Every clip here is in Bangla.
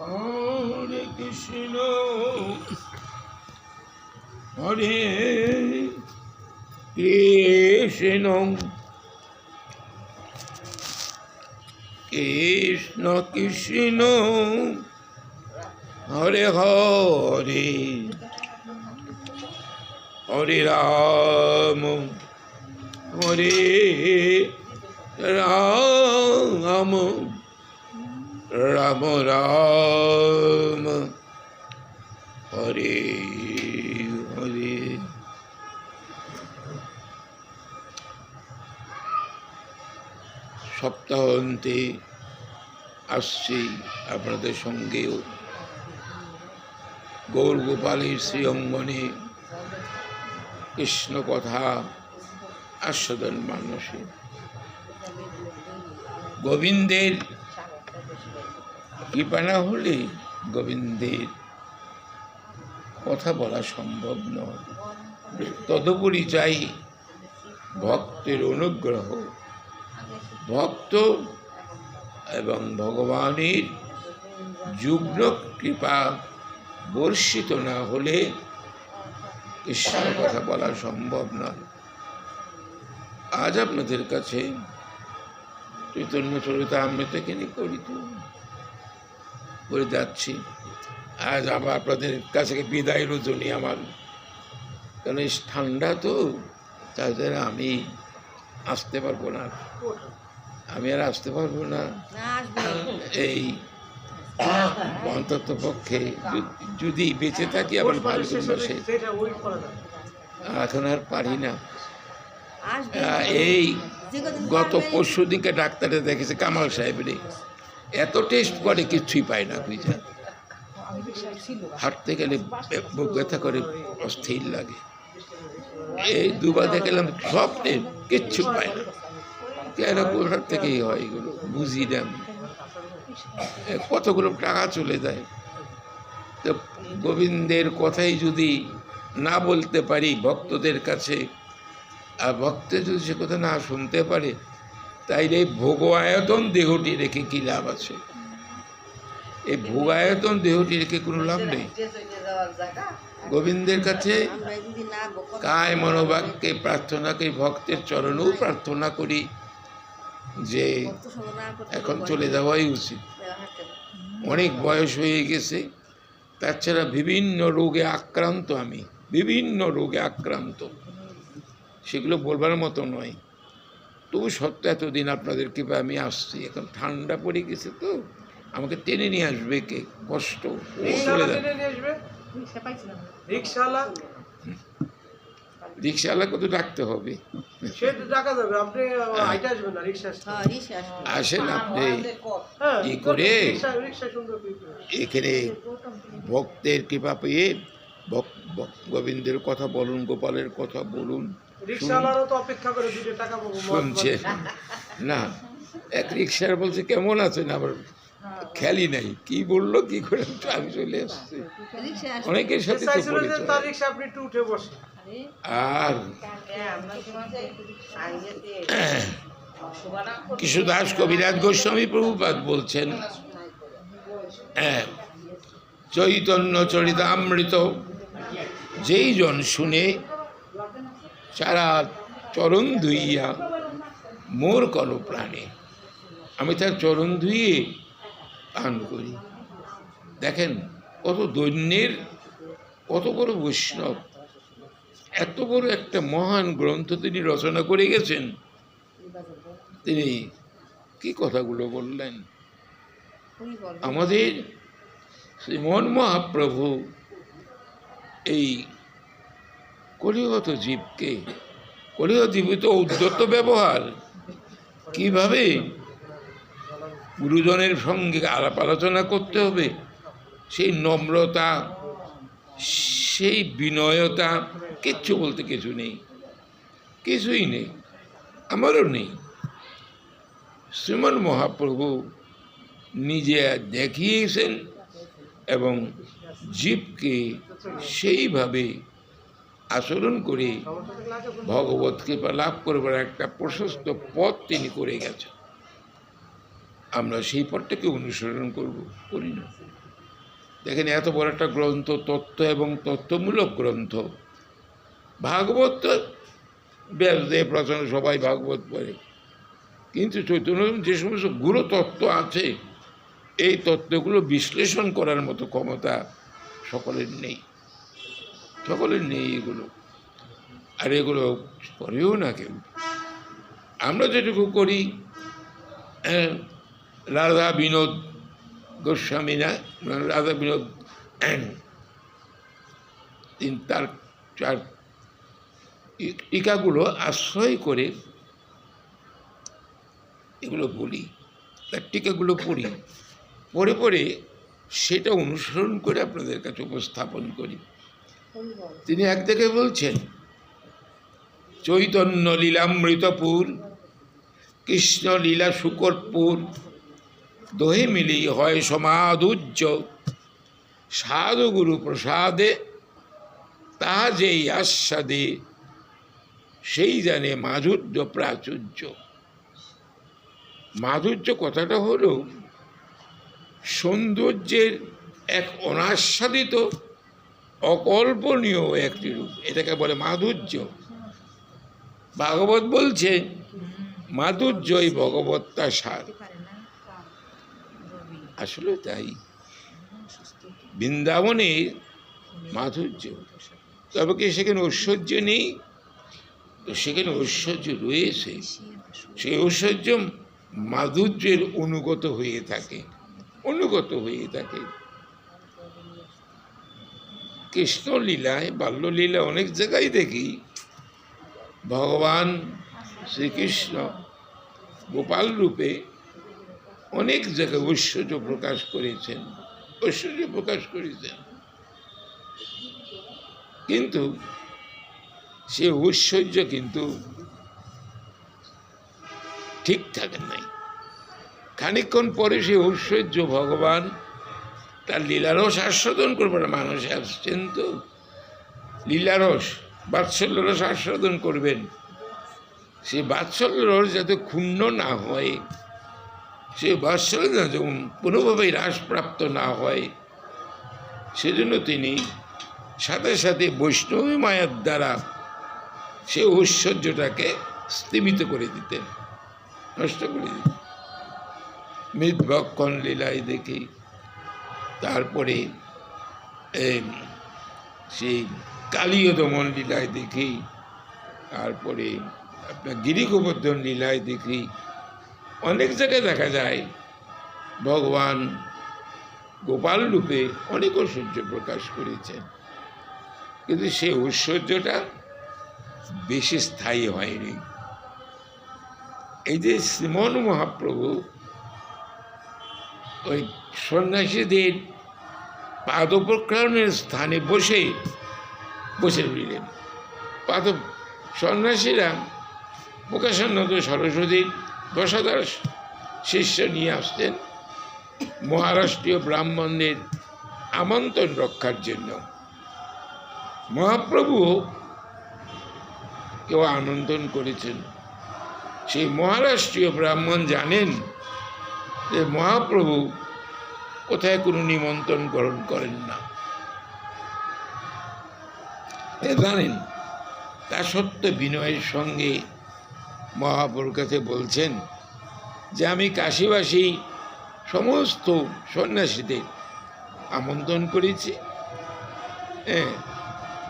হরে কৃষ্ণ হরে কৃষ্ণ কৃষ্ণ কৃষ্ণ হরে হরে হরে রাম হরে রাম রাম রাম হরে হরে। সপ্তাহান্তে আসছি আপনাদের সঙ্গেও গৌর গোপালের শ্রী অঙ্গনে কৃষ্ণ কথা আস্বাদন মানসে। গোবিন্দের কৃপা না হলে গোবিন্দের কথা বলা সম্ভব নয়। তদুপরি চাই ভক্তের অনুগ্রহ। ভক্ত এবং ভগবানের যুগ্ম কৃপা বর্ষিত না হলে কৃষ্ণ কথা বলা সম্ভব নয়। আজ আপনাদের কাছে চৈতন্য চরিতামৃত কিনে করে যাচ্ছি। আজ আবার আপনাদের কাছে বিদায় রজনী আমার, কারণ ঠান্ডা তো, তাদের আমি আসতে পারবো না, আমি আর আসতে পারবো না। এই অন্তত পক্ষে যদি বেঁচে থাকি আবার ফাল্গুন মাসে, এখন আর পারি না। এই গত পরশু দিকে ডাক্তারে দেখেছে কামাল সাহেবের, এত টেস্ট করে কিছুই পায় না, বুঝা হাঁটতে গেলে বুক ব্যথা করে, অস্থির লাগে। এই দুবার দেখালাম সব টেস্ট, কিচ্ছু পায় না। কেন কোথার থেকেই হয় এগুলো বুঝি না। কতগুলো টাকা চলে যায়। তো গোবিন্দের কথাই যদি না বলতে পারি ভক্তদের কাছে, আর ভক্তে যদি সে কথা না শুনতে পারে, তাইলে এই ভোগায়তন দেহটি রেখে কী লাভ আছে? এই ভোগায়তন দেহটি রেখে কোনো লাভ নেই। গোবিন্দের কাছে কায় মনোবাক্যে প্রার্থনা করি, ভক্তের চরণেও প্রার্থনা করি যে এখন চলে যাওয়াই উচিত। অনেক বয়স হয়ে গেছে, তাছাড়া বিভিন্ন রোগে আক্রান্ত, আমি বিভিন্ন রোগে আক্রান্ত, সেগুলো বলবার মতো নয়। তবু সত্য এতদিন আপনাদের কৃপা আমি আসছি। এখন ঠান্ডা পড়ে গেছে তো, আমাকে টেনে নিয়ে আসবে কে? কষ্ট চলে যাবে। রিক্সাওয়ালাকে তো ডাকতে হবে। আসেন আপনি কি করে এখানে ভক্তের কৃপা পেয়ে গোবিন্দের কথা বলুন, গোপালের কথা বলুন, শুনছে না। এক রিক্সার বলছে কেমন আছেন, আবার খেয়ালই নাই কি বললো, কি করে আমি চলে আসছি। অনেকের সাথে আর কৃষ্ণদাস কবিরাজ গোস্বামী প্রভুপাদ বলছেন, চৈতন্য চরিতামৃত যেই জন শুনে সারা চরণ ধুইয়া মোর কর প্রাণে। আমি তার চরণ ধুইয়ে পান করি। দেখেন কত দৈন্যের, কত বড় বৈষ্ণব, এত বড় একটা মহান গ্রন্থ তিনি রচনা করে গেছেন। তিনি কি কথাগুলো বললেন। আমাদের শ্রীমন মহাপ্রভু এই কলিগত জীবকে, কলিগত জীবিত উদ্যত ব্যবহার, কিভাবে গুরুজনের সঙ্গে আলাপ আলোচনা করতে হবে, সেই নম্রতা, সেই বিনয়তা, কিচ্ছু বলতে কিছু নেই, কিছুই নেই, আমারও নেই। শ্রীমন মহাপ্রভু নিজে দেখিয়েছেন এবং জীবকে সেইভাবে আচরণ করে ভগবত কৃপা লাভ করবার একটা প্রশস্ত পথ তিনি করে গেছেন। আমরা সেই পথটাকে অনুসরণ করি না। দেখেন এত বড় একটা গ্রন্থ, তত্ত্ব এবং তত্ত্বমূলক গ্রন্থ। ভাগবত তো ব্যাসদেব রচনা, সবাই ভাগবত পড়ে, কিন্তু চৈতন্য যে সমস্ত গুরু তত্ত্ব আছে, এই তত্ত্বগুলো বিশ্লেষণ করার মতো ক্ষমতা সকলের নেই, সকলের নেই এগুলো। আর এগুলো করেও না কেউ। আমরা যেটুকু করি, রাধা বিনোদ গোস্বামী না, রাধা বিনোদ তার 4 টিকাগুলো আশ্রয় করে এগুলো বলি, তার টিকাগুলো পড়ি, পড়ে পড়ে সেটা অনুসরণ করে আপনাদের কাছে উপস্থাপন করি। তিনি এক জায়গায় বলছেন, চৈতন্য লীলামৃতপুর, কৃষ্ণ লীলা শুকরপুর, দোহে মিলি হয় সমাধুর্য, সাধু গুরু প্রসাদে তাহা যেই আস্বাদে, সেই জানে মাধুর্য প্রাচুর্য। মাধুর্য কথাটা হলো সৌন্দর্যের এক অনাস্বাদিত অকল্পনীয় একটি রূপ, এটাকে বলে মাধুর্য। ভাগবত বলছে মাধুর্যই ভগবত্তা সার। আসলে তাই, বৃন্দাবনে মাধুর্য, তবে কি সেখানে ঐশ্বর্য নেই? তো সেখানে ঐশ্বর্য রয়েছে, সেই ঐশ্বর্য মাধুর্যের অনুগত হয়ে থাকে, অনুগত হয়ে থাকে। কৃষ্ণলীলায়, বাল্যলীলা অনেক জায়গায় দেখি ভগবান শ্রীকৃষ্ণ গোপাল রূপে অনেক জায়গায় ঐশ্বর্য প্রকাশ করেছেন, ঐশ্বর্য প্রকাশ করেছেন, কিন্তু সে ঐশ্বর্য কিন্তু ঠিক থাকে নাই। খানিকক্ষণ পরে সে ঐশ্বর্য ভগবান তার লীলারস আস্বাদন করবেন। মানুষে আসছেন তো লীলারস, বাৎসল্য রস আস্বাদন করবেন, সে বাৎসল্য রস যাতে ক্ষুণ্ণ না হয়, সে বাৎসল্য যেমন কোনোভাবেই হ্রাসপ্রাপ্ত না হয়, সেজন্য তিনি সাথে সাথে বৈষ্ণবী মায়ার দ্বারা সে ঐশ্বর্যটাকে স্তীমিত করে দিতেন, নষ্ট করে দিতেন। মৃৎভক্ষণ লীলায় দেখি, তারপরে সেই কালীয় দমন লীলায় দেখি, তারপরে আপনার গিরিগোবর্ধন লীলায় দেখি, অনেক জায়গায় দেখা যায় ভগবান গোপাল রূপে অনেক ঐশ্বর্য প্রকাশ করেছেন, কিন্তু সেই ঐশ্বর্যটা বেশি স্থায়ী হয়নি। এই যে শ্রীমন মহাপ্রভু ওই সন্ন্যাসীদের পাদপ্রক্ষালনের স্থানে বসে রইলেন। সন্ন্যাসীরা প্রকাশানন্দ সরস্বতীর 10,000 শিষ্য নিয়ে আসতেন মহারাষ্ট্রীয় ব্রাহ্মণদের আমন্ত্রণ রক্ষার জন্য। মহাপ্রভু কেউ আমন্ত্রণ করেছেন, সেই মহারাষ্ট্রীয় ব্রাহ্মণ জানেন যে মহাপ্রভু কোথায় কোনো নিমন্ত্রণ গ্রহণ করেন না, জানেন। তা সত্ত্বেও বিনয়ের সঙ্গে মহাপ্রভুর কাছে বলছেন যে আমি কাশীবাসী সমস্ত সন্ন্যাসীদের আমন্ত্রণ করেছি,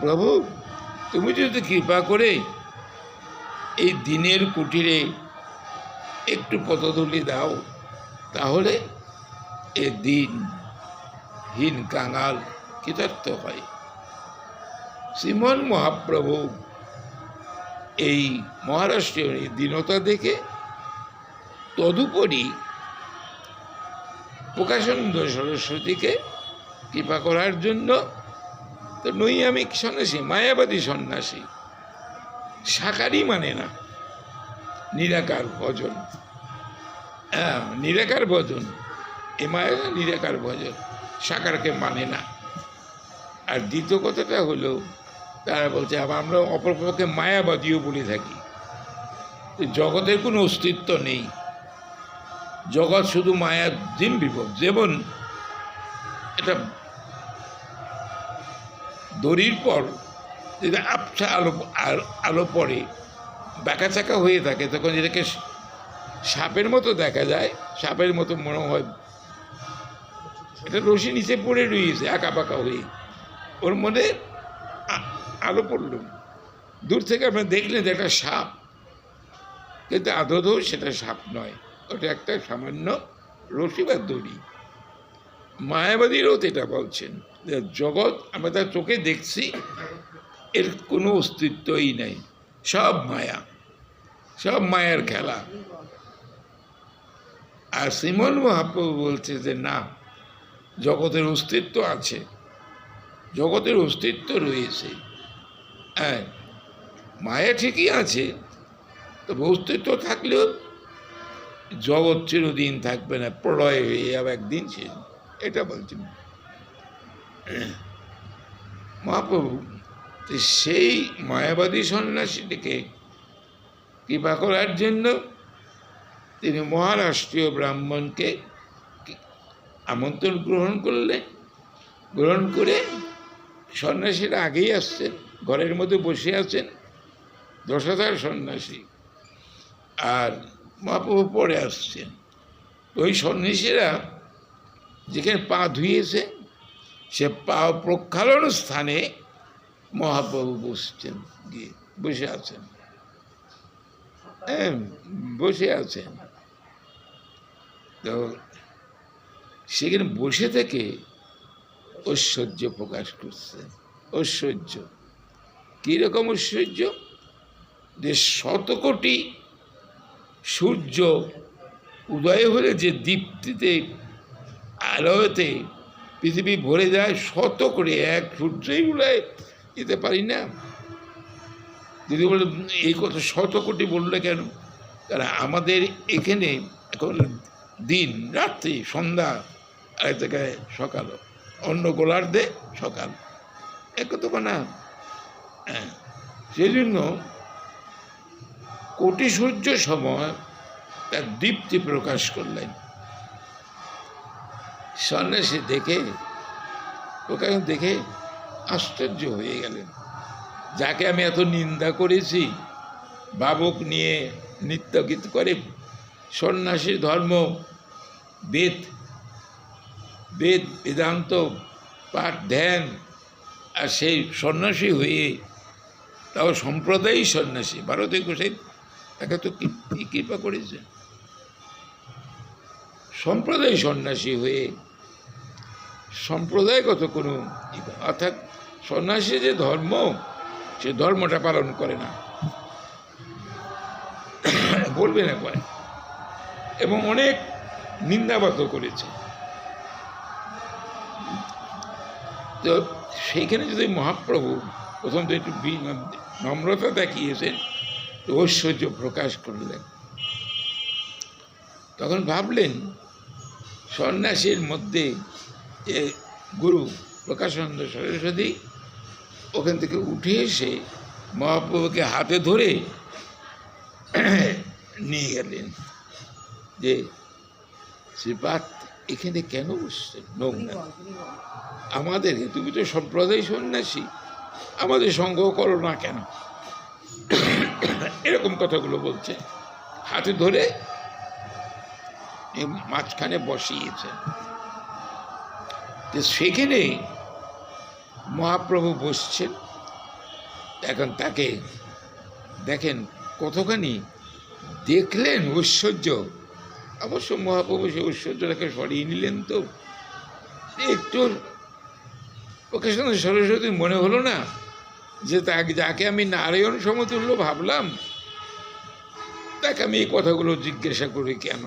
প্রভু তুমি যদি কৃপা করে এই দিনের কুটিরে একটু পদধূলি দাও, তাহলে এ দিনহীন কাঙাল কৃতার্থ হয়। শ্রীমন মহাপ্রভু এই মহারাষ্ট্রীয় দীনতা দেখে তদুপরি প্রকাশানন্দ সরস্বতীকে কৃপা করার জন্য, তো নৈয়ামিক সন্ন্যাসী, মায়াবাদী সন্ন্যাসী, সাকারই মানে না, নিরাকার ভজন, নিরাকার ভজন, এ মায়া নিরাকার ভজন, সাকারকে মানে না। আর দ্বিতীয় কথাটা হলো তারা বলছে আমরা অপরপক্ষে মায়াবাদীও বলে থাকি, জগতের কোনো অস্তিত্ব নেই, জগৎ শুধু মায়ার বিভব। যেমন এটা দড়ির পর যদি আবছা আলো আলো পড়ে বাঁকা চাকা হয়ে থাকে, তখন যেটাকে সাপের মতো দেখা যায়, সাপের মতো মনে হয় এটা রশি নিচে পড়ে রয়েছে আঁকা বাঁকা হয়ে, ওর মধ্যে আলো পড়ল, দূর থেকে আপনি দেখলেন যে একটা সাপ, কিন্তু আদৌ সেটা সাপ নয়, ওটা একটা সামান্য রশি বা দড়ি। মায়াবাদীরাও তো এটা বলছেন যে জগৎ আমরা তার চোখে দেখছি, এর কোনো অস্তিত্বই নাই, সব মায়া, সব মায়ার খেলা। আর শ্রীমন মহাপ্রভু বলছে যে না, জগতের অস্তিত্ব আছে, জগতের অস্তিত্ব রয়েছে। হ্যাঁ, মায়া ঠিকই আছে, তবে অস্তিত্ব থাকলেও জগৎ চিরদিন থাকবে না, প্রলয় হয়ে যাবে একদিন শেষ, এটা বলছেন মহাপ্রভু। সেই মায়াবাদী সন্ন্যাসীটিকে কৃপা করার জন্য তিনি মহারাষ্ট্রীয় ব্রাহ্মণকে আমন্ত্রণ গ্রহণ করলেন। গ্রহণ করে সন্ন্যাসীরা আগেই আসছেন, ঘরের মধ্যে বসে আছেন 10,000 সন্ন্যাসী, আর মহাপ্রভু পরে আসছেন। ওই সন্ন্যাসীরা যেখানে পা ধুয়েছে সে পা প্রক্ষালন স্থানে মহাপ্রভু বসছেন, গিয়ে বসে আছেন, বসে আছেন। তো সেখানে বসে থেকে ঐশ্বর্য প্রকাশ করছেন। ঐশ্বর্য কীরকম ঐশ্বর্য? যে 100 কোটি সূর্য উদয় হলে যে দীপ্তিতে আলোতে পৃথিবী ভরে যায়, 100 করে, এক সূর্যই উড়ায় যেতে পারি না। যদি বলে এই কথা 100 কোটি বললে কেন? কারণ আমাদের এখানে এখন দিন, রাত্রি, সন্ধ্যা, আর থেকে সকাল, অন্য গোলার্ধে সকাল, এক কথা না। হ্যাঁ, সেই জন্য কোটি সূর্য সময় তার দীপ্তি প্রকাশ করলেন। সন্ন্যাসী দেখে, প্রকাশ দেখে আশ্চর্য হয়ে গেলেন। যাকে আমি এত নিন্দা করেছি, ভাবুক নিয়ে নৃত্য গীত করে, সন্ন্যাসীর ধর্ম বেদ, বেদান্ত পাঠ ধ্যান, আর সেই সন্ন্যাসী হয়ে, তাও সম্প্রদায়ী সন্ন্যাসী, ভারতে গোসাই তাকে তো কি কৃপা করেছে, সম্প্রদায় সন্ন্যাসী হয়ে সম্প্রদায়গত কোনো, অর্থাৎ সন্ন্যাসী যে ধর্ম, সে ধর্মটা পালন করে না, বলবে না করে, এবং অনেক নিন্দাবাদ করেছে। তো সেইখানে যদি মহাপ্রভু প্রথম তো একটু নম্রতা দেখিয়েছেন, ঐশ্বর্য প্রকাশ করলেন, তখন ভাবলেন সন্ন্যাসীর মধ্যে যে গুরু প্রকাশানন্দ সরস্বতী ওখান থেকে উঠে এসে মহাপ্রভুকে হাতে ধরে নিয়ে গেলেন যে শ্রীপাদ এখানে কেন বসছেন? নোংরা, আমাদের, তুমি তো সম্প্রদায় সন্ন্যাসী, আমাদের সঙ্গ করো না কেন? এরকম কথাগুলো বলছে, হাতে ধরে মাঝখানে বসিয়েছে। সেখানে মহাপ্রভু বসছেন। এখন তাকে দেখেন কতখানি দেখলেন ঐশ্বর্য। অবশ্য মহাপ্রভু সে ঐশ্বর্যটাকে সরিয়ে নিলেন। তো একটু প্রকাশানন্দ সরস্বতী মনে হলো না যে যাকে আমি নারায়ণ সমতুল্য ভাবলাম, তাকে আমি এই কথাগুলো জিজ্ঞাসা করি কেন?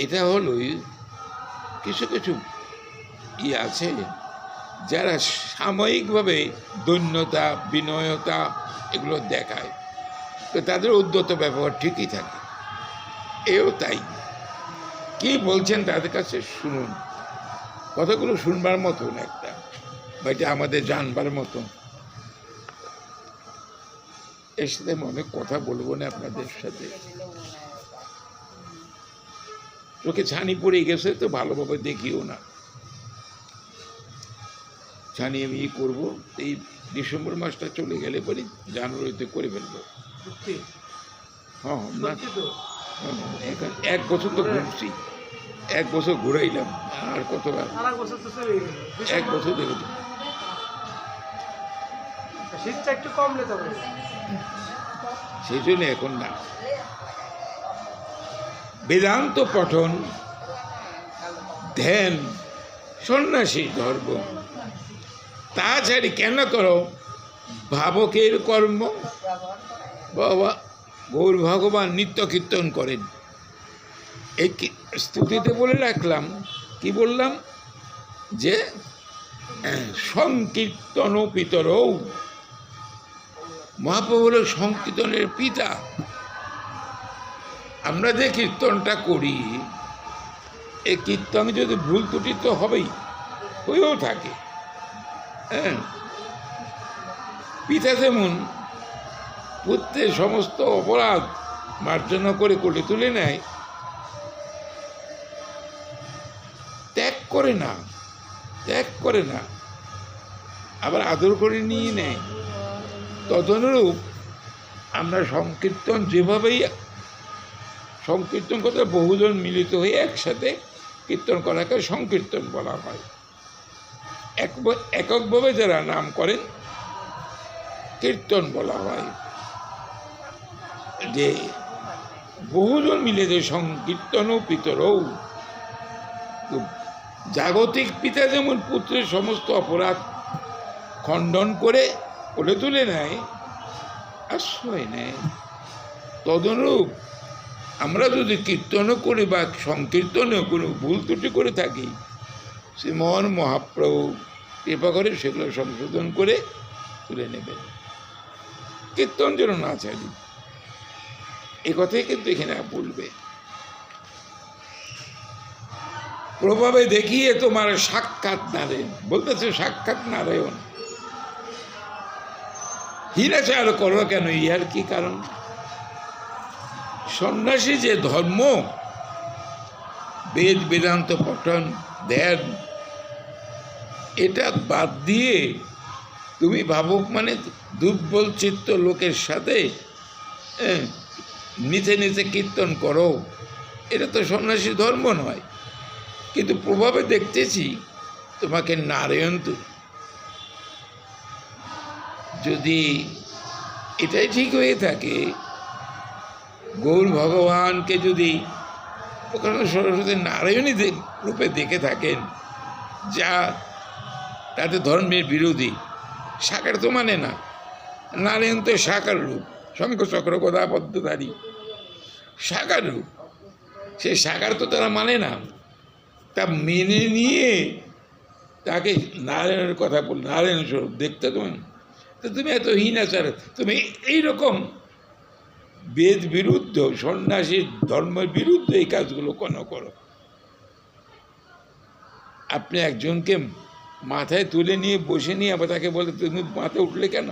এটা হলো কিছু কিছু আছে যারা সাময়িকভাবে দৈন্যতা, বিনয়তা এগুলো দেখায়, তো তাদের উদ্যত ব্যবহার ঠিকই থাকে। এও তাই, কি বলছেন তাদের কাছে শুনুন, কথাগুলো শুনবার মতন একটা, বা এটা আমাদের জানবার মতন। এর সাথে অনেক কথা বলবো না আপনাদের সাথে, চোখে ছানি পড়ে গেছে তো ভালোভাবে দেখিও না। ছানি আমি করবো, এই ডিসেম্বর মাসটা চলে গেলে পরে জানুয়ারিতে করে ফেলবো। হ্যাঁ না, এখন 1 বছর তো ঘুরছি, 1 বছর ঘুরাইলাম, আর কতবার 1 বছর দেখে শীতটা একটু কমলে তবে সেই জন্য এখন না। বেদান্ত পঠন, ধ্যান, সন্ন্যাসী ধর্ম, তাছাড়ি কেন করো ভাবকের কর্ম। বাবা গৌর ভগবান নিত্য কীর্তন করেন। এই স্তুতিতে বলে রাখলাম, কি বললাম, যে সংকীর্তন পিতরৌ, মহাপ্রভু হল সংকীর্তনের পিতা। আমরা যে কীর্তনটা করি, এই কীর্তন যদি ভুল ত্রুটি তো হবেই, হয়েও থাকে। হ্যাঁ, পিতা যেমন পুত্রের সমস্ত অপরাধ মার্জনা করে কোলে তুলে নেয়, ত্যাগ করে না, আবার আদর করে নিয়ে নেয়, তদনুরূপ আমরা সংকীর্তন যেভাবেই, সংকীর্তন করতে বহুজন মিলিত হয়ে একসাথে কীর্তন করাকে সংকীর্তন বলা হয়। এককভাবে যারা নাম করেন কীর্তন বলা হয়। যে বহুজন মিলে যে সংকীর্তন পিতরৌ, জাগতিক পিতা যেমন পুত্রের সমস্ত অপরাধ খণ্ডন করে কোলে তুলে নেয়, আশ্রয় নেয়, তদনুরূপ আমরা যদি কীর্তনও করি বা সংকীর্তনেও কোনো ভুল ত্রুটি করে থাকি, সে মহান মহাপ্রভু কৃপা করে সেগুলো সংশোধন করে তুলে নেবেন। কীর্তন যেন না ছাড়ি, এ কথাই কিন্তু এখানে বলবে। প্রভাবে দেখিয়ে তোমার সাক্ষাৎ নারায়ণ, বলতেছে সাক্ষাৎ নারায়ণ। হীনাচার করো কেন, ইহার কি কারণ? সন্ন্যাসী যে ধর্ম, বেদ বেদান্ত পঠন ধ্যান, এটা বাদ দিয়ে তুমি ভাবুক মানে দুর্বল চিত্ত লোকের সাথে নিচে নিচে কীর্তন করো, এটা তো সন্ন্যাসী ধর্ম নয়। কিন্তু প্রভাবে দেখতেছি তোমাকে নারায়ণ তুলি। যদি এটাই ঠিক হয়ে থাকে, গৌর ভগবানকে যদি প্রকাণ্ড সরস্বতী নারায়ণী রূপে দেখে থাকেন, যা তাতে ধর্মের বিরোধী, সাকার তো মানে না। নারায়ণ তো সাকার রূপ, শঙ্খ চক্র গদা পদ্মধারী সাকার রূপ, সেই সাকার তো তারা মানে না। তা মেনে নিয়ে তাকে নারায়ণের কথা বল, নারায়ণ স্বরূপ দেখতে তোমার, তো তুমি এত হীনাচার, তুমি এইরকম বেদ বিরুদ্ধ সন্ন্যাসীর ধর্মের বিরুদ্ধে এই কাজগুলো কেন করো? আপনি একজনকে মাথায় তুলে নিয়ে বসে নিয়ে আবার তাকে বলে তুমি মাথায় উঠলে কেন?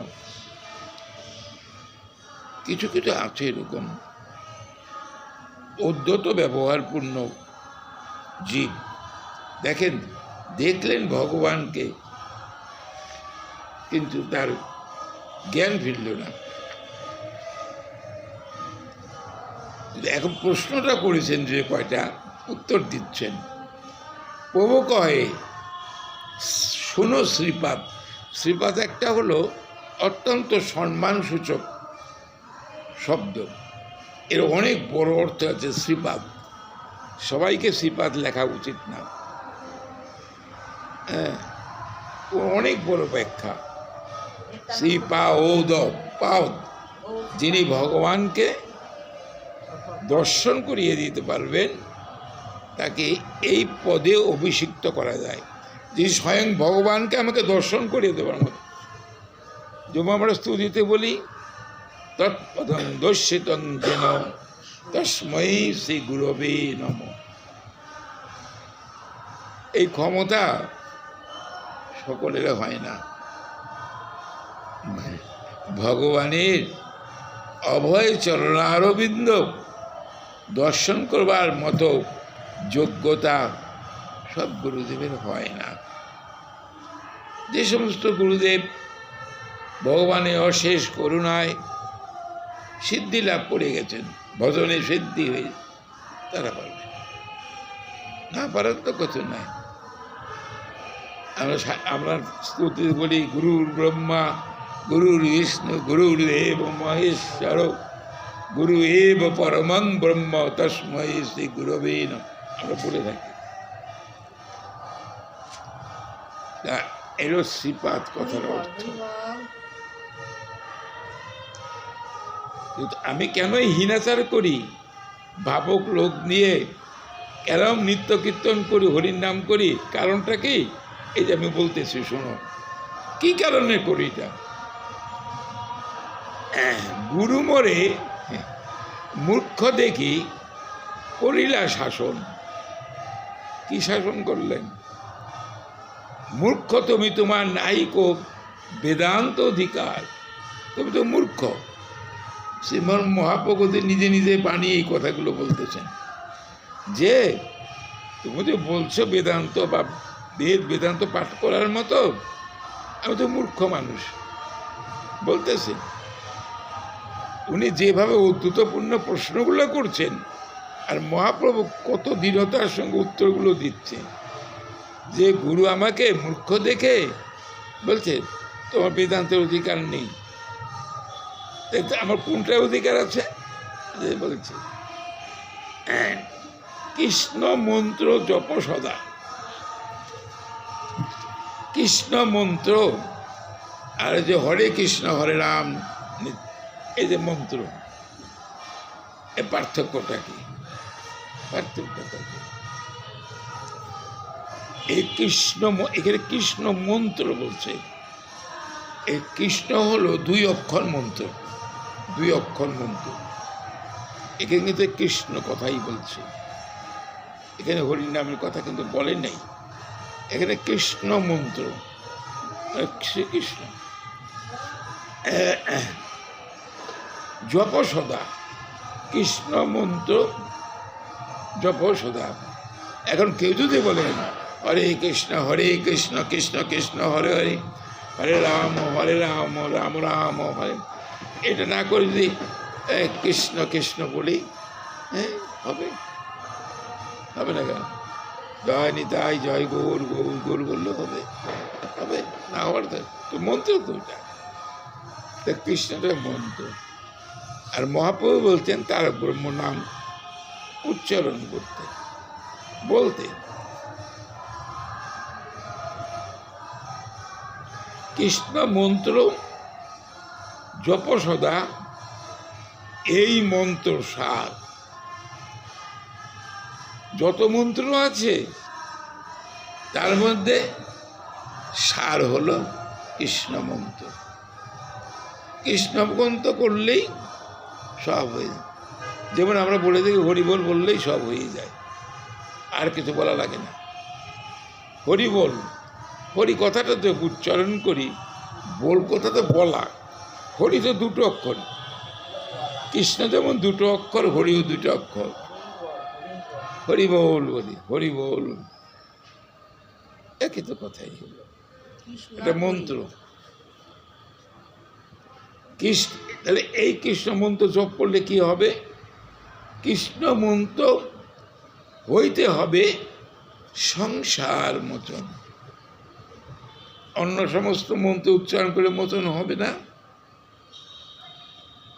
কিছু কিছু আছে এরকম উদ্ধত ব্যবহারপূর্ণ জীব। দেখেন, দেখলেন ভগবানকে, কিন্তু তার জ্ঞান ফিরল না। এখন প্রশ্নটা করেছেন যে কয়টা, উত্তর দিচ্ছেন। প্রভু কহে শোনো শ্রীপাদ। শ্রীপাদ একটা হলো অত্যন্ত সম্মানসূচক শব্দ, এর অনেক বড় অর্থ আছে। শ্রীপাদ, সবাইকে শ্রীপাদ লেখা উচিত না, হ্যাঁ, অনেক বড় ব্যাখ্যা। শ্রীপাদ, পাদ, যিনি ভগবানকে দর্শন করিয়ে দিতে পারবেন, তাকে এই পদে অভিষিক্ত করা যায়। যিনি স্বয়ং ভগবানকে আমাকে দর্শন করিয়ে দেবার মতো, যেমন আমরা স্তুতিতে বলি তৎপদং দর্শিতং যেন তস্मै শ্রী গুরবে নমঃ। এই ক্ষমতা সকলের হয় না। ভগবানের অভয় চরণারবিন্দ দর্শন করবার মতো যোগ্যতা সব গুরুদেবের হয় না। যে সমস্ত গুরুদেব ভগবানের অশেষ করুণায় সিদ্ধি লাভ করে গেছেন, ভজনে সিদ্ধি হয়ে, তারা পারবে, না পারার তো কিছু নাই। আমরা স্তুতি বলি গুরুর ব্রহ্মা গুরুর বিষ্ণু গুরুর দেব মহেশ্বর গুরু এব পরমং ব্রহ্ম তস্মৈ শ্রী গুরবে নমঃ, আমরা বলে থাকি। এলো শ্রীপাদ কথার অর্থ। আমি কেন হীনাচার করি, ভাবক লোক নিয়ে কেন নিত্য কীর্তন করি, হরির নাম করি, কারণটা কি? এই যে আমি বলতেছি, শোনো কি কারণে করি এটা। গুরু মরে মূর্খ দেখি করিলা শাসন। কি শাসন করলেন? মূর্খ তুমি, তোমার নাইক বেদান্ত অধিকার, তুমি তো মূর্খ। শ্রীমন মহাপ্রভু নিজে নিজে বানিয়ে এই কথাগুলো বলতেছেন যে তুমি তো বলছো বেদান্ত বা বেদান্ত পাঠ করার মতো, আমি তো মূর্খ মানুষ বলতেছি। উনি যেভাবে উদ্ধতপূর্ণ প্রশ্নগুলো করছেন আর মহাপ্রভু কত দৃঢ়তার সঙ্গে উত্তরগুলো দিচ্ছে, যে গুরু আমাকে মূর্খ দেখে বলছে তোমার বেদান্তের অধিকার নেই। আমার কোনটার অধিকার আছে? বলছে কৃষ্ণ মন্ত্র জপ সদা। কৃষ্ণ মন্ত্র আর যে হরে কৃষ্ণ হরে রাম, এই যে মন্ত্র, এর পার্থক্যটা কি? পার্থক্যটা কি? এই কৃষ্ণ, এখানে কৃষ্ণ মন্ত্র বলছে। এই কৃষ্ণ হলো 2 অক্ষর মন্ত্র, 2 অক্ষর মন্ত্র। এখানে কিন্তু কৃষ্ণ কথাই বলছে, এখানে হরি নামের কথা কিন্তু বলেন নাই। এখানে কৃষ্ণ মন্ত্র, শ্রীকৃষ্ণ জপ সদা, কৃষ্ণ মন্ত্র জপ সদা। এখন কেউ যদি বলেন হরে কৃষ্ণ কৃষ্ণ কৃষ্ণ হরে হরে, হরে রাম রাম রাম হরে, এটা না করে যদি কৃষ্ণ কৃষ্ণ বলি, হবে? হবে না কেন? জয় নিতাই জয় গৌর গৌর গৌর বললে হবে? হবে না? হওয়ার তো মন্ত্র তো ওটা, কৃষ্ণটা মন্ত্র। আর মহাপ্রভু বলছেন তার ব্রহ্ম নাম উচ্চারণ করতে, বলতে। কৃষ্ণ মন্ত্র জপ সদা, এই মন্ত্র সার। যত মন্ত্র আছে তার মধ্যে সার হলো কৃষ্ণ মন্ত্র। কৃষ্ণ মন্ত্র করলেই সব হয়ে যায়। যেমন আমরা বলে থাকি হরিবোল বললেই সব হয়ে যায়, আর কিছু বলা লাগে না। হরিবোল, হরি কথাটা তো উচ্চারণ করি, বল কথা তো বলা। হরি তো 2 অক্ষর, কৃষ্ণ যেমন 2 অক্ষর, হরিও 2 অক্ষর। হরি বল বলি, হরি বল, একই তো কথাই হলো, এটা মন্ত্র। কৃষ্ণ, তাহলে এই কৃষ্ণ মন্ত্র জপ করলে কি হবে? কৃষ্ণ মন্ত্র হইতে হবে সংসার মোচন। অন্য সমস্ত মন্ত্র উচ্চারণ করে মোচন হবে না।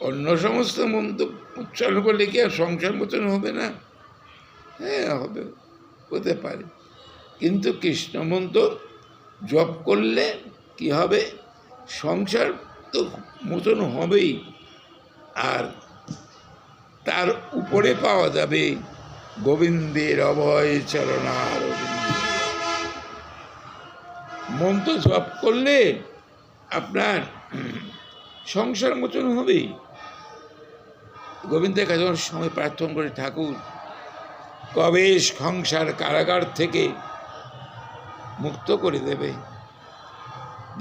অন্য সমস্ত মন্ত্র উচ্চারণ করলে কি আর সংসার মোচন হবে না? হ্যাঁ, হবে, হতে পারে। কিন্তু কৃষ্ণ মন্ত্র জপ করলে কি হবে? সংসার তো মোচন হবেই, আর তার উপরে পাওয়া যাবে গোবিন্দের অভয় চরণার। মন্ত্র জপ করলে আপনার সংসার মোচন হবেই। গোবিন্দের কাছে সময় প্রার্থনা করে, ঠাকুর কবে সংসার কারাগার থেকে মুক্ত করে দেবে।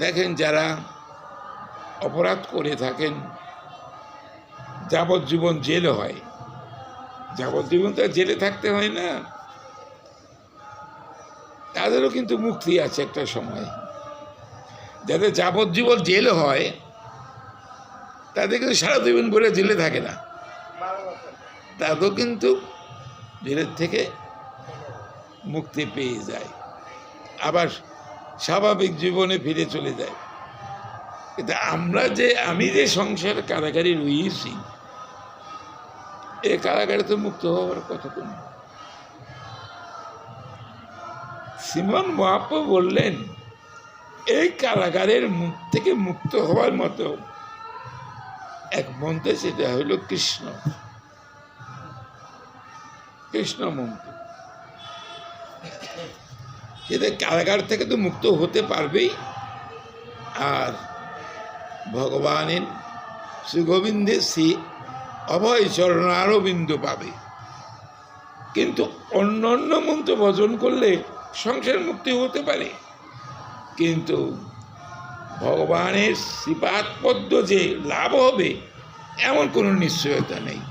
দেখেন, যারা অপরাধ করে থাকেন, যাবজ্জীবন জেল হয়, যাবজ্জীবন তো জেলে থাকতে হয় না, তাদেরও কিন্তু মুক্তি আছে একটা সময়। যাদের যাবজ্জীবন জেল হয় তাদের কিন্তু সারা জীবন ভরে জেলে থাকে না, তাদেরও কিন্তু জেলের থেকে মুক্তি পেয়ে যায়, আবার স্বাভাবিক জীবনে ফিরে চলে যায়। কিন্তু আমি যে সংসার কারাগারে রয়েছি, এই কারাগারে তো মুক্ত হওয়ার কথা কোনো। শ্রীমান মহাপ্রভু বললেন এই কারাগারের মুখ থেকে মুক্ত হওয়ার মতো এক মন্ত্র, সেটা হইল কৃষ্ণ মন্ত্র। সেটা কারাগার থেকে তো মুক্ত হতে পারবেই, আর ভগবানের শ্রী গোবিন্দের শ্রী অভয় চরণারবিন্দ পাবে। কিন্তু অন্য অন্য মন্ত্র ভজন করলে সংসার মুক্তি হতে পারে, কিন্তু ভগবানের শ্রীপাদ পদ্ম যে লাভ হবে এমন কোনো নিশ্চয়তা নেই,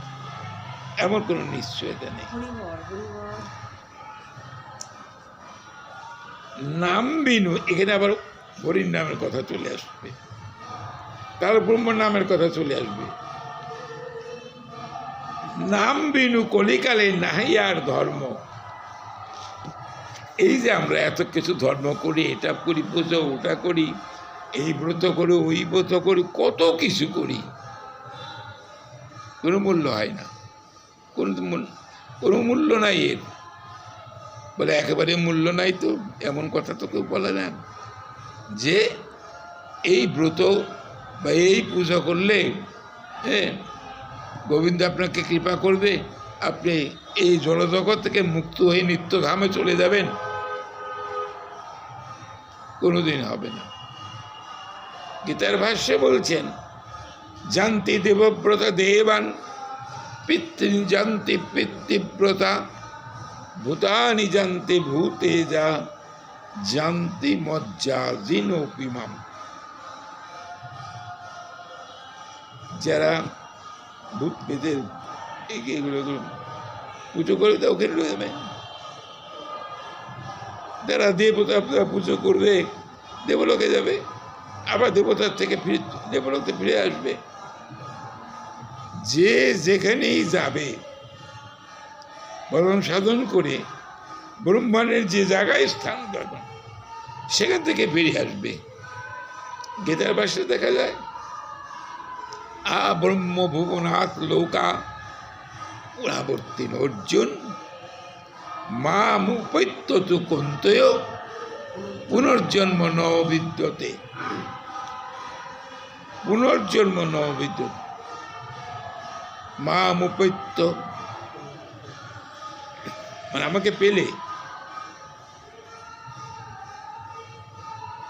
নাম বিনু, এখানে আবার হরির নামের কথা চলে আসবে, তার ব্রহ্ম নামের কথা চলে আসবে। নাম বিনু কলিকালে নাহি আর ধর্ম। এই যে আমরা এত কিছু ধর্ম করি, এটা করি, পুজো ওটা করি, এই ব্রত করি, ওই ব্রত করি, কত কিছু করি, কোনো মূল্য হয় না, কোনো মূল্য নাই এর। বলে একেবারে মূল্য নাই, তো এমন কথা তো কেউ বলে না যে এই ব্রত বা এই পূজা করলে গোবিন্দ আপনাকে কৃপা করবে, আপনি এই জড়জগৎ থেকে মুক্ত হয়ে নিত্যধামে চলে যাবেন, কোনোদিন হবে না। গীতার ভাষ্যে বলছেন জানতি দেবব্রতা দেবান পিতৃ জানতি পিতৃব্রতা ভূতানি জানতি ভূতে যা জানতি মজ্জা জিনোপিমাম। যারা ভূত পেতের এগুলো পুজো করে তা ওখানে রয়ে যাবে, যারা দেবতা পুজো করবে দেবলোকে যাবে, আবার দেবতার থেকে দেবলোকে ফিরে আসবে। যে যেখানেই যাবে বরং সাধন করে ব্রহ্মাণ্ডের যে জায়গায় স্থান পাবেন সেখান থেকে ফিরে আসবে। গীতার ভাষে দেখা যায় ব্রহ্ম ভুবনাথ লৌকা পুরাবর্তীন অর্জুন মামুপৈত্য তু কন্তয় পুনর্জন্ম ন বিদ্যতে। পুনর্জন্ম ন বিদ্যতে মামুপৈত্য মানে আমাকে পেলে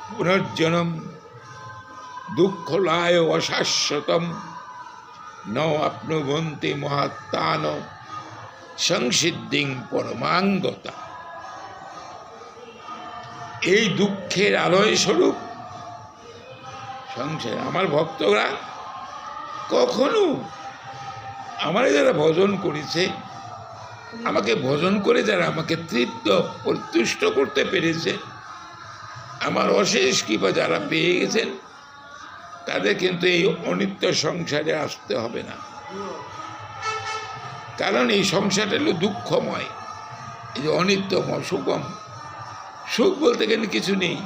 পুনর্জন্ম দুঃখ লায় অশাশ্বতম ন আপ্নুবন্তি মহাত্মান সংসিদ্ধিং পরমাঙ্গতা। এই দুঃখের আলয় স্বরূপ সংসার আমার ভক্তরা কখনো আমারে যারা ভজন করেছে, আমাকে ভজন করে যারা আমাকে তৃপ্ত পরিতুষ্ট করতে পেরেছে, আমার অশেষ কৃপা যারা পেয়ে গেছেন, তাদের কিন্তু এই অনিত্য সংসারে আসতে হবে না। কারণ এই সংসারটা হলো দুঃখময়, এই যে অনিত্যময়, সুখম, সুখ বলতে গেলে কিছু নেই,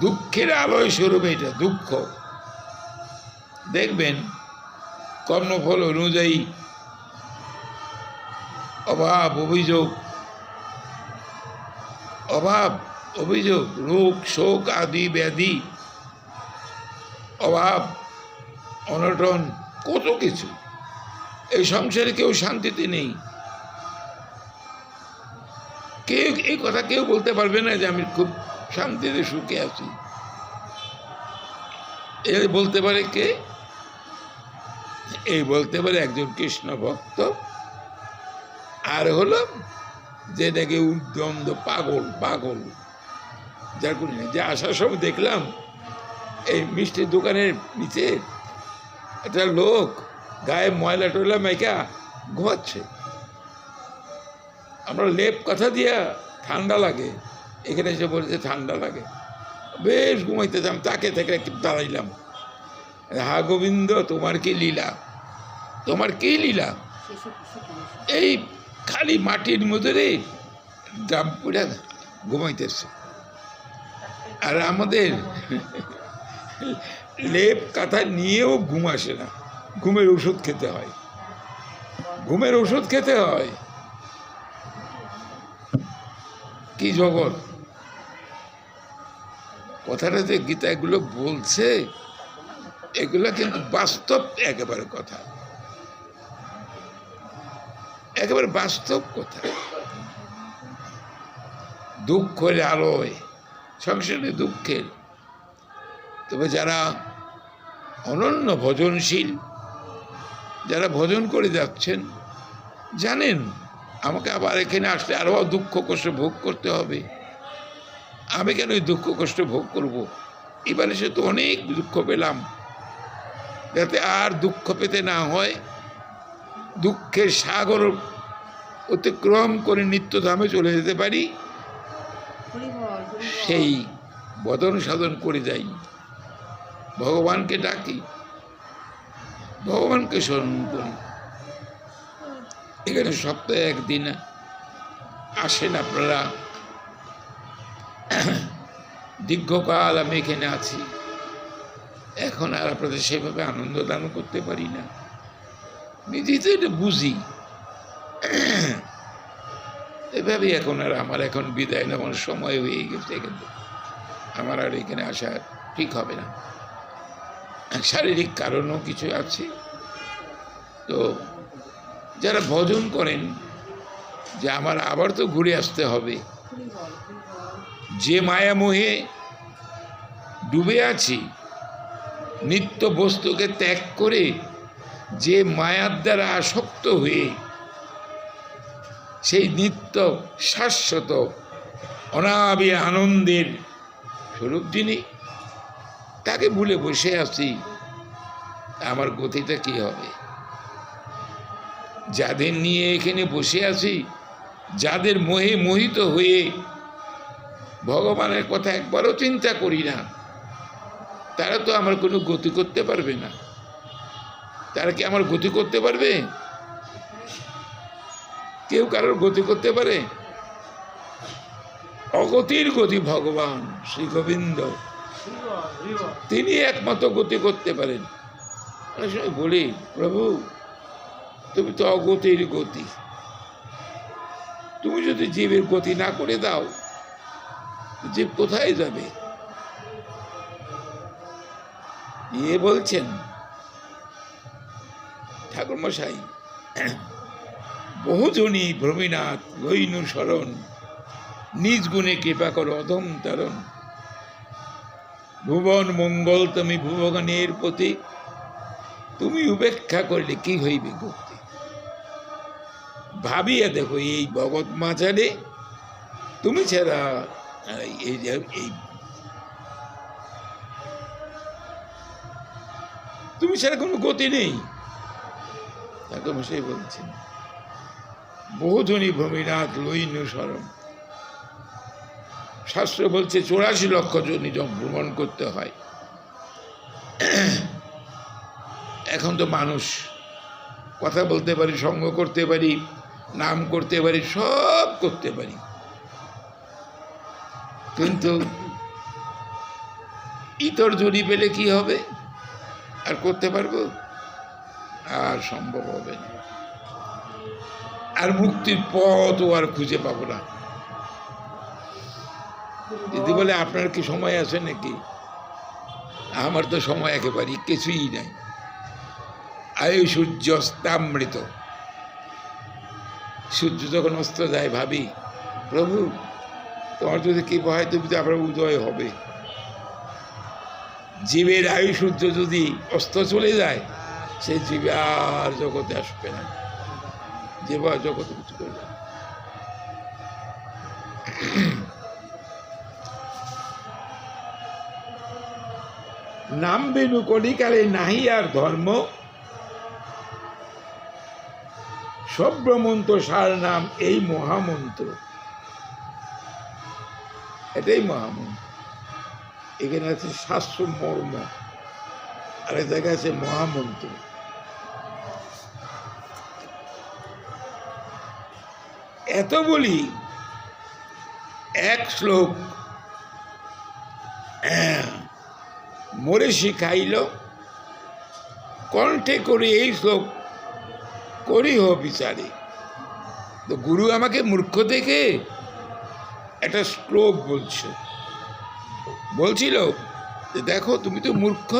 দুঃখের আলয় স্বরূপ এটা দুঃখ। দেখবেন কর্মফল অনুযায়ী অভাব অভিযোগ রোগ শোক আদি ব্যাধি, অভাব অনটন, কত কিছু। এই সংসারে কেউ শান্তিতে নেই। কেউ এই কথা কেউ বলতে পারবে না যে আমি খুব শান্তিতে সুখে আছি। এ বলতে পারে কে? এই বলতে পারে একজন কৃষ্ণ ভক্ত, আর হলো যেটাকে উদ্দন্দ পাগল যার কোনো নেই। যে আসার সময় দেখলাম এই মিষ্টির দোকানের নিচে একটা লোক গায়ে ময়লা টয়লা মাইকা ঘুমাচ্ছে। আমরা লেপ কথা দিয়া ঠান্ডা লাগে, এখানে এসে বলছে ঠান্ডা লাগে, বেশ ঘুমাইতেছিলাম, তাকে থেকে একটু দাঁড়াইলাম, হা গোবিন্দ তোমার কি লীলা, তোমার কি লীলা, এই খালি মাটির মধ্যে রে দাম পুরা ঘুমাইতেছে, আর আমাদের লেপ কাঁথা নিয়েও ঘুম আসে না, ঘুমের ওষুধ খেতে হয়, ঘুমের ওষুধ খেতে হয়। কি জগৎ! কথাটা যে গীতা এগুলো বলছে, এগুলো কিন্তু বাস্তব একেবারে কথা, একেবারে বাস্তব কথা। দুঃখের আলোয় সংসারে দুঃখের, তবে যারা অনন্য ভজনশীল, যারা ভজন করে যাচ্ছেন, জানেন আমাকে আবার এখানে আসলে আরও দুঃখ কষ্ট ভোগ করতে হবে, আমি কেন এই দুঃখ কষ্ট ভোগ করব? এবারে সে তো অনেক দুঃখ পেলাম, যাতে আর দুঃখ পেতে না হয়, দুঃখের সাগর অতিক্রম করে নিত্যধামে চলে যেতে পারি, সেই বদন সাধন করে যাই, ভগবানকে ডাকি, ভগবানকে স্মরণ করি। এখানে সপ্তাহে একদিন আসেন আপনারা, দীর্ঘকাল আমি এখানে আছি, এখন আর আপনাদের সেভাবে আনন্দ দান করতে পারি না, নিজেই তো এটা বুঝি। এভাবে এখন আর আমার এখন বিদায় নেওয়ার সময় হয়ে গেছে, কিন্তু আমার আর এখানে আসা ঠিক হবে না, শারীরিক কারণও কিছু আছে। তো যারা ভজন করেন যে আমার আবার তো ঘুরে আসতে হবে, যে মায়ামোহে ডুবে আছি, নিত্য বস্তুকে ত্যাগ করে যে মায়ার দ্বারা আসক্ত হয়ে সেই নিত্য শাশ্বত অনাবি আনন্দের স্বরূপ যিনি, তাকে ভুলে বসে আছি, আমার গতিটা কি হবে? যাদের নিয়ে এখানে বসে আছি, যাদের মোহে মোহিত হয়ে ভগবানের কথা একবারও চিন্তা করি না, তারা তো আমার কোনো গতি করতে পারবে না। তারা কি আমার গতি করতে পারবে? কেউ কারোর গতি করতে পারে? অগতির গতি ভগবান শ্রী গোবিন্দ, তিনি একমাত্র গতি করতে পারেন। অনেক সময় বলি, প্রভু তুমি তো অগতির গতি, তুমি যদি জীবের গতি না করে দাও, জীব কোথায় যাবে? ইয়ে বলছেন ঠাকুরমশাই, বহুজনী ভ্রমিনাথ লইনু শরণ, নিজ গুণে কৃপা করো অধম তারণ, ভুবন মঙ্গল তুমি ভুবগণের প্রতি, তুমি উপেক্ষা করলে কি হইবে গতি। ভাবিয়া দেখো এই ভগৎ মাঝারে তুমি ছাড়া তুমি ছাড়া কোনো গতি নেই। ঠাকুরমশাই বলছেন বহুজনী ভ্রমিনাথ লইনু শরণ, শাস্ত্র বলছে 84 লক্ষ জনি ভ্রমণ করতে হয়। এখন তো মানুষ কথা বলতে পারি, সঙ্গ করতে পারি, নাম করতে পারি, সব করতে পারি, কিন্তু ইতর জড়ি পেলে কি হবে? আর করতে পারবো? আর সম্ভব হবে না। আর মুক্তির পথও আর খুঁজে পাবো না। যদি বলে আপনার কি সময় আছে নাকি? আমার তো সময় একেবারেই কিছুই নাই। আয়ু সূর্য অস্তামৃত, সূর্য যখন অস্ত যায় ভাবি, প্রভু তোমার যদি কি হয়, তুমি তো আপনার উদয় হবে। জীবের আয়ু সূর্য যদি অস্ত চলে যায়, সে জীবে আর জগতে আসবে না, জীব আর জগতে কিছু করবে। নাম বেনু কলিকালে নাহি আর ধর্ম, সব্রমন্ত্র সার নাম এই মহামন্ত্র। এটাই মহামন্ত্র। এখানে আছে শাস্ত্র মর্ম, আর এক জায়গায় আছে মহামন্ত্র। এত বলি এক শ্লোক মরে শিখাইল, কণ্ঠে করি এই শ্লোক করি হো বিচারে। তো গুরু আমাকে মূর্খ দেখে একটা শ্লোক বলছিল যে দেখো তুমি তো মূর্খ,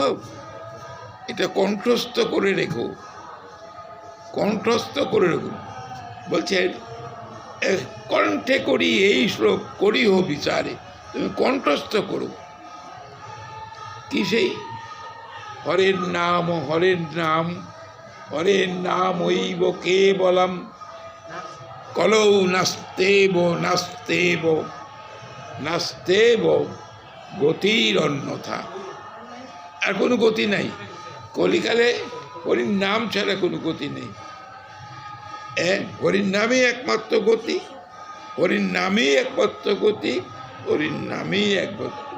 এটা কণ্ঠস্থ করে রেখো, কণ্ঠস্থ করে রেখো। বলছে কণ্ঠে করি এই শ্লোক করি হো বিচারে, তুমি কণ্ঠস্থ করো। কি সেই হরের নাম, হরের নাম, হরের নাম ঐব কেবলম, কলৌ নাস্তেব নাস্তেব নাস্তেব গতির অন্যথা। আর কোনো গতি নাই, কলিকালে হরির নাম ছাড়া কোনো গতি নেই। হরির নামেই একমাত্র গতি, হরির নামেই একমাত্র গতি, হরির নামেই একমাত্র।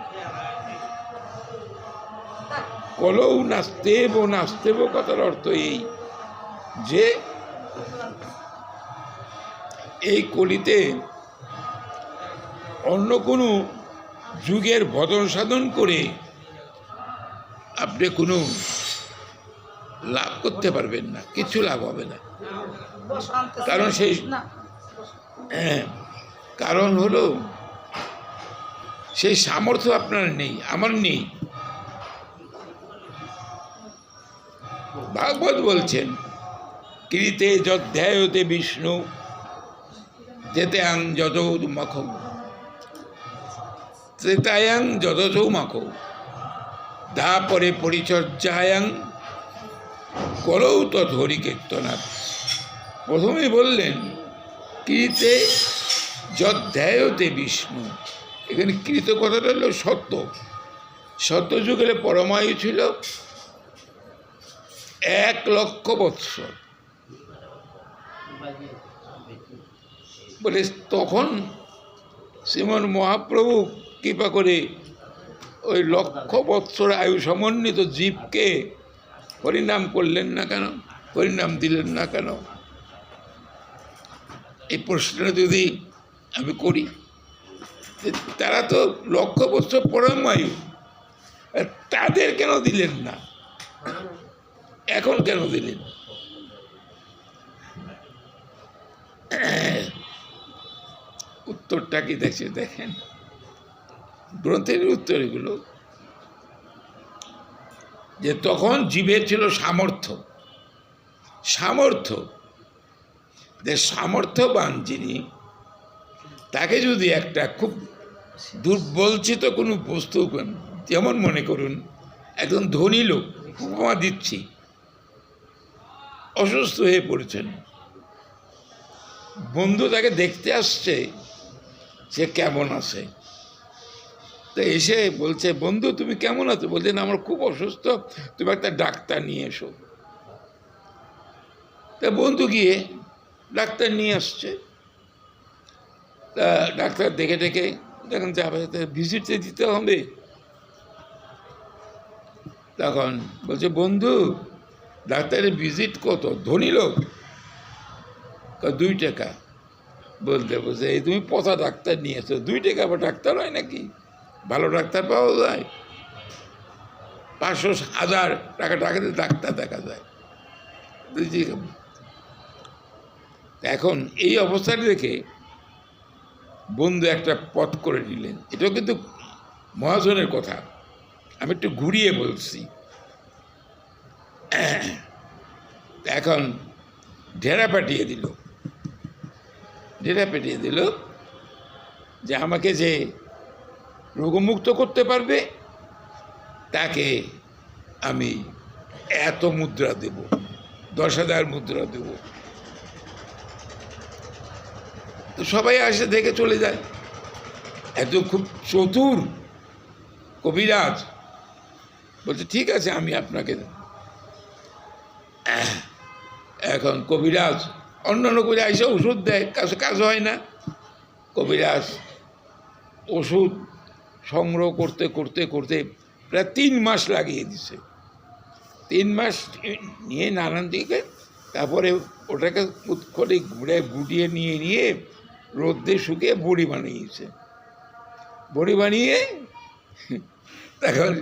কলৌ নাস্তেব নাস্তেব কথার অর্থ এই যে এই কলিতে অন্য কোনো যুগের ভজন সাধন করে আপনি কোনো লাভ করতে পারবেন না, কিছু লাভ হবে না। কারণ সেই কারণ হলো সেই সামর্থ্য আপনার নেই, আমার নেই। ভাগবত বলছেন কৃতে যধ্যায়তে বিষ্ণু যেতাং যজৌ মাখৌ, ত্রেতায়াং যজৌ মাখৌ, তারপরে পরিচর্যায়াং কলৌ তৎহরি কীর্তনাথ। প্রথমে বললেন কৃতে যধ্যায়তে বিষ্ণু। এখানে কৃত কথাটা হলো সত্য। সত্যযুগের পরমায়ু ছিল 1,00,000 বৎসর। বলে তখন শ্রীমন মহাপ্রভু কৃপা করে ওই 1,00,000 বৎসর আয়ু সমন্বিত জীবকে হরিনাম করলেন না কেন, হরিনাম দিলেন না কেন? এই প্রশ্নটা যদি আমি করি, তারা তো 1,00,000 বৎসর পরমায়ু, তাদের কেন দিলেন না, এখন কেন দিলেন? উত্তরটা কি দেখেন, গ্রন্থের উত্তর এগুলো, যে তখন জীবের ছিল সামর্থ্য, যে সামর্থ্যবান যিনি, তাকে যদি একটা খুব দুর্বলচিত কোনো বস্তু, যেমন মনে করুন একজন ধনী লোক, উপমা দিচ্ছি, অসুস্থ হয়ে পড়েছেন, বন্ধু তাকে দেখতে আসছে সে কেমন আছে, তো এসে বলছে বন্ধু তুমি কেমন আছো? বলছেন আমার খুব অসুস্থ, তুমি একটা ডাক্তার নিয়ে এসো। তা বন্ধু গিয়ে ডাক্তার নিয়ে আসছে। তা ডাক্তার দেখে দেখুন যাবে, ভিজিটে দিতে হবে। তখন বলছে বন্ধু ডাক্তারের ভিজিট কত? ধনী লোক, 2 টাকা। বলতে এই তুমি পচা ডাক্তার নিয়ে এসো, 2 টাকা আবার ডাক্তার হয় নাকি? ভালো ডাক্তার পাওয়া যায়, 500,000 টাকা টাকাতে ডাক্তার দেখা যায়। এখন এই অবস্থাটা দেখে বন্ধু একটা পথ করে নিলেন। এটাও কিন্তু মহাজনের কথা, আমি একটু ঘুরিয়ে বলছি। এখন ঢেরা পাঠিয়ে দিল যে আমাকে যে রোগমুক্ত করতে পারবে তাকে আমি এত মুদ্রা দেব, 10,000 মুদ্রা দেব। তো সবাই আসে দেখে চলে যায়। এত খুব চতুর কবিরাজ বলছে ঠিক আছে আমি আপনাকে। এখন কবিরাজ অন্যান্য করে এসে ওষুধ দেয়, কাজ হয় না। কবিরাজ ওষুধ সংগ্রহ করতে করতে করতে প্রায় 3 মাস লাগিয়ে দিছে। 3 মাস নিয়ে নানান দিকে, তারপরে ওটাকে উৎকটে গুটিয়ে নিয়ে নিয়ে রোদ্রে শুকিয়ে বড়ি বানিয়েছে। বড়ি বানিয়ে তখন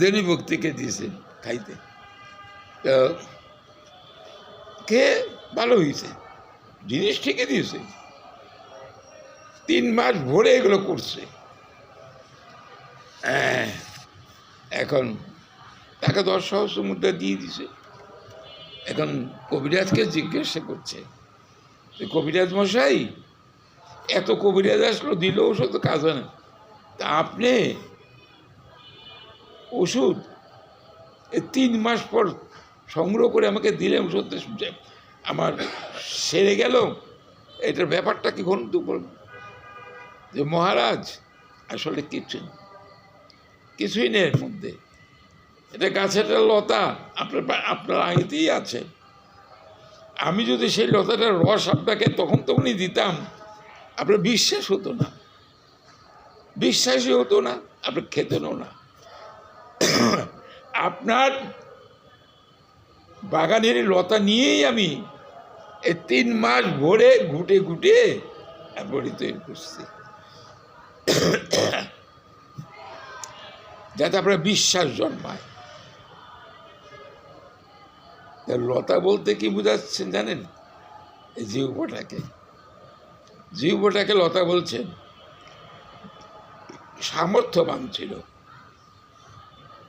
ধনী ভক্তিকে দিয়েছে খাইতে, তো খেয়ে ভালো হয়েছে, জিনিস ঠিকই দিয়েছে। 3 মাস ভরে এগুলো করছে। এখন তাকে 10,000 মুদ্রা দিয়ে দিছে। এখন কবিরাজকে জিজ্ঞাসা করছে, কবিরাজ মশাই, এত কবিরাজ আসলো, দিল ওষুধ, কাজ হয় না, তা আপনি ওষুধ 3 মাস পর সংগ্রহ করে আমাকে দিলেন, ওষুধ আমার সেরে গেল, এটার ব্যাপারটা কি ঘন তো বলব? যে মহারাজ, আসলে কিছুই নেই এর মধ্যে, এটা গাছের লতা, আপনার আইতেই আছে। আমি যদি সেই লতাটার রস আপনাকে তখনই দিতাম, আপনার বিশ্বাস হতো না, বিশ্বাসই হতো না, আপনার খেতেনও না। আপনার বাগানের লতা নিয়েই আমি এই 3 মাস ভরে ঘুটে ঘুটে বড়ি তৈরি করছি, যাতে আপনার বিশ্বাস জন্মায়। লতা বলতে কি বুঝাচ্ছেন জানেন? জীবটাকে লতা বলছেন। সামর্থ্যবান ছিল।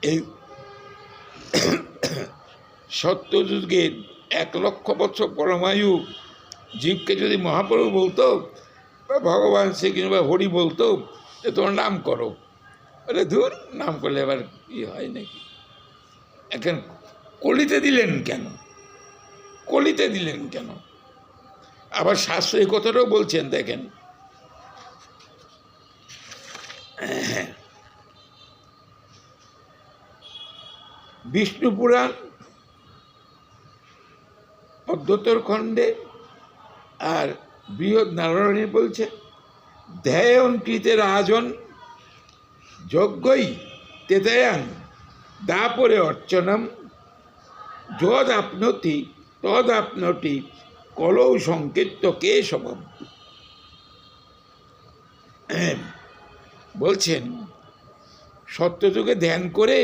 এই সত্যযুগের 1 লক্ষ বছর পরমায়ু জীবকে যদি মহাপ্রভু বলতো, বা ভগবান শ্রীকৃষ্ণ বা হরি বলতো যে তোমার নাম করো, বলে ধুর, নাম করলে আবার হয় নাকি? এখন কলিতে দিলেন কেন? কলিতে দিলেন কেন? আবার শাস্ত্র এই কথাটাও বলছেন, দেখেন, বিষ্ণু পুরাণ ৭৫ খণ্ডে আর বৃহৎ নারায়ণী বলছে, ধ্যায়ন কৃতে রাজন যজ্ঞই তেতায়ান দাপরে অর্চনম যদাপ্নতি তদাপ্নতি কলৌ সংকীর্ত কেশবম। বলছেন, সত্যযুগে ধ্যান করে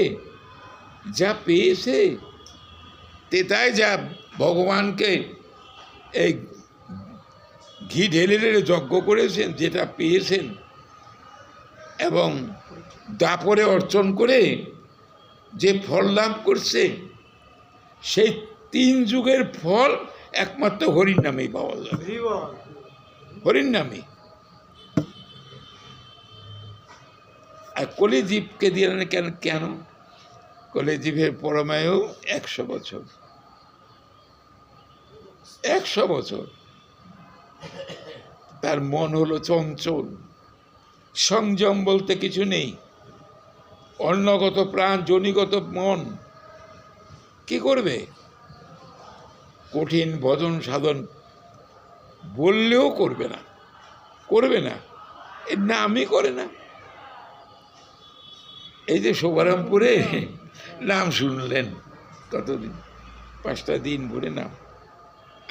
যা পেয়েছে, তেতায় যা ভগবানকে এই ঘি ঢেলে ঢেলে যজ্ঞ করেছেন, যেটা পেয়েছেন, এবং দাপরে অর্চন করে যে ফল লাভ করছে, সেই 3 যুগের ফল একমাত্র হরির নামেই পাওয়া যাবে। হরির নামে। আর কলিজীবকে দিলেন কেন? কলিজীবের পরমায়ু 100 বছর। 100 বছর। তার মন হলো চঞ্চল, সংযম বলতে কিছু নেই, অন্নগত প্রাণ, জনিগত মন, কি করবে? কঠিন ভজন সাধন বললেও করবে না, এর নামই করে না। এই যে শোভারামপুরে নাম শুনলেন, কতদিন, 5টা দিন ভরে নাম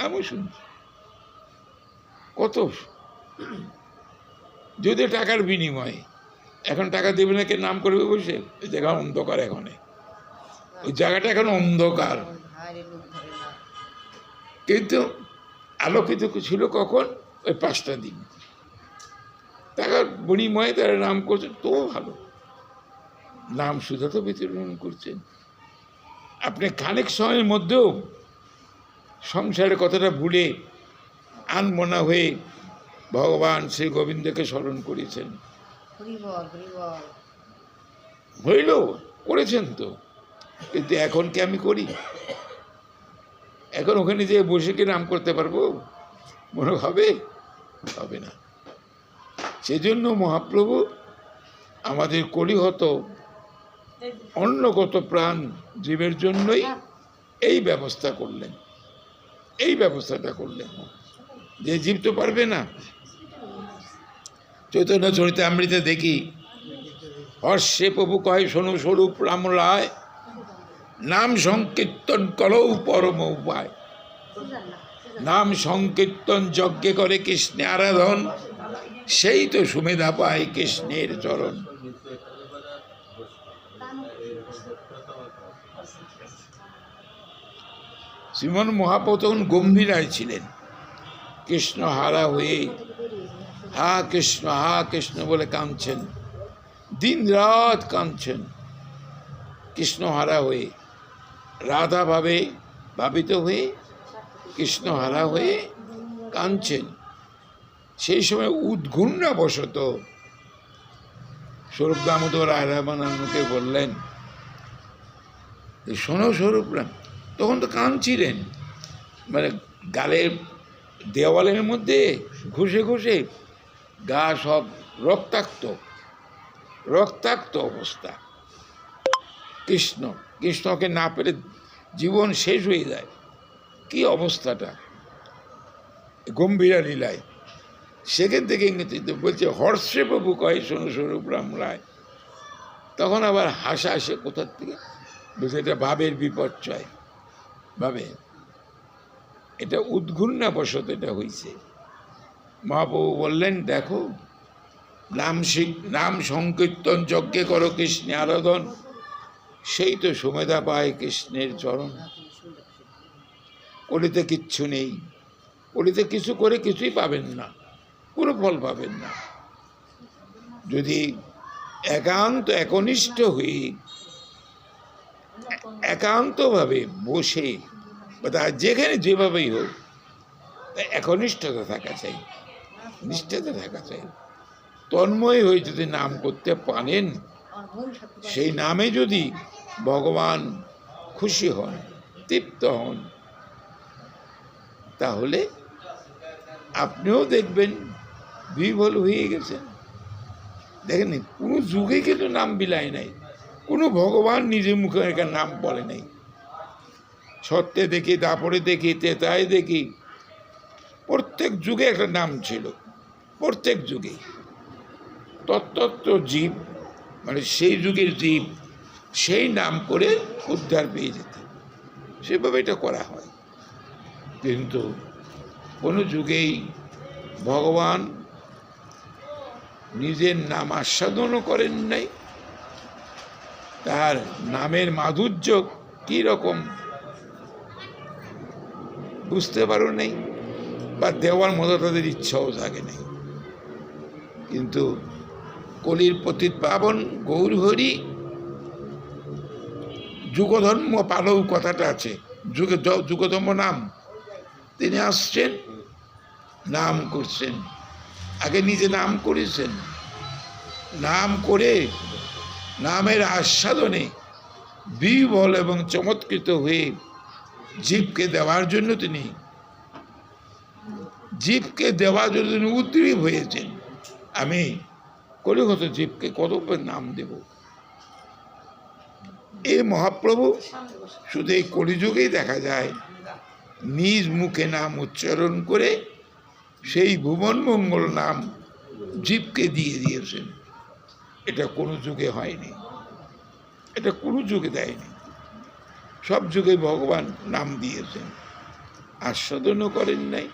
আমি শুনছি, কত, যদি টাকার বিনিময়ে। এখন টাকা দেবে না, কে নাম করবে বসে? ওই জায়গা অন্ধকার, ওই জায়গাটা এখন অন্ধকার, কিন্তু আলোকিত ছিল কখন? ওই 5টা দিন। টাকার বিনিময়ে তারা নাম করছে, তো ভালো, নাম সুধা তো বিতরণ করছেন। আপনি খানিক সময়ের মধ্যেও সংসারের কথাটা ভুলে আনমনা হয়ে ভগবান শ্রী গোবিন্দকে স্মরণ করেছেন। হইল, করেছেন তো, কিন্তু এখন কি আমি করি? এখন ওখানে যে বসে কি নাম করতে পারবো? মনে হবে না। সেজন্য মহাপ্রভু আমাদের কলিহত অন্নগত প্রাণ জীবের জন্যই এই ব্যবস্থাটা করলেন, যে জীব তো পারবে না, চৈতন্য চরিতামৃতে দেখি, হর্ষে প্রভু কয় শোনো স্বরূপ রামলায়, নাম সংকীর্তন করো পরম উপায়। নাম সংকীর্তন যজ্ঞে করে কৃষ্ণে আরাধন, সেই তো সুমেধা পায় কৃষ্ণের চরণ। শ্রীমন মহাপ্রভু তখন গম্ভীরায় ছিলেন, কৃষ্ণ হারা হয়ে হা কৃষ্ণ বলে কাঁদছেন, দিন রাত কাঁদছেন কৃষ্ণ হারা হয়ে, রাধা ভাবে ভাবিত হয়ে কৃষ্ণ হারা হয়ে কাঁদছেন। সেই সময় উদ্ঘূর্ণাবশত স্বরূপ দামোদর রায় রামানন্দকে বললেন, শোনো স্বরূপ রাম, তখন তো কাঁদছিলেন, মানে গালের দেওয়ালের মধ্যে ঘষে ঘষে গা সব রক্তাক্ত অবস্থা। কৃষ্ণকে না পেলে জীবন শেষ হয়ে যায়, কি অবস্থাটা গম্ভীরা লীলায়। সেখান থেকে ইঙ্গিত বলছে, হর্ষে প্রভু কয় শোনো স্বরূপ রাম রায়। তখন আবার হাসা আসে কোথার থেকে, বলছে এটা ভাবের বিপর্যয়, ভাবে এটা উদ্ঘূর্ণাবশত এটা হয়েছে। মহাপ্রভু বললেন, দেখো নাম সংকীর্তন যজ্ঞে করো কৃষ্ণে আরাধন, সেই তো সুমেধা পায় কৃষ্ণের চরণ। কলিতে কিচ্ছু নেই, কলিতে কিছু করে কিছুই পাবেন না, কোনো ফল পাবেন না। যদি একনিষ্ঠ হয়ে একান্তভাবে বসে বা তার যেখানে যেভাবেই হোক একনিষ্ঠতা থাকা চাই, নিষ্ঠাতে থাকা চাই। তন্ময় হয়ে যদি নাম করতে পারেন, সেই নামে যদি ভগবান খুশি হন, তৃপ্ত হন, তাহলে আপনিও দেখবেন বিভোল হয়ে গেছেন। দেখেন, কোনো যুগে কিন্তু নাম বিলায় নাই, কোনো ভগবান নিজের মুখে এখানে নাম বলে নাই। সত্যে দেখি, দাপরে দেখি, তেতায় দেখি, প্রত্যেক যুগে একটা নাম ছিল, প্রত্যেক যুগে। তত্ত্ব জীব, মানে সেই যুগের জীব সেই নাম করে উদ্ধার পেয়ে যেত, সেভাবে এটা করা হয়। কিন্তু কোনো যুগেই ভগবান নিজের নাম আস্বাদনও করেন নাই, তার নামের মাধুর্য কী রকম বুঝতে পারো নেই, বা দেওয়ার মতো তাদের ইচ্ছাও থাকে নেই। কিন্তু কলির পতিত পাবন গৌর হরি যুগধর্ম পালৌ কথাটা আছে, যুগধর্ম নাম, তিনি আসছেন, নাম করছেন, আগে নিজে নাম করেছেন, নাম করে নামের আস্বাদনে বিহ্বল এবং চমৎকৃত হয়ে জীবকে দেওয়ার জন্য তিনি উদ্গ্রীব হয়েছেন। আমি কলিগত জীবকে কত নাম দেব। এই মহাপ্রভু শুধু এই কলিযুগেই দেখা যায় নিজ মুখে নাম উচ্চারণ করে সেই ভুবন মঙ্গল নাম জীবকে দিয়ে দিয়েছেন। এটা কোনো যুগে হয়নি, এটা কোনো যুগে দেয়নি। সব যুগে ভগবান নাম দিয়েছেন, আস্বাদনও করেন নাই।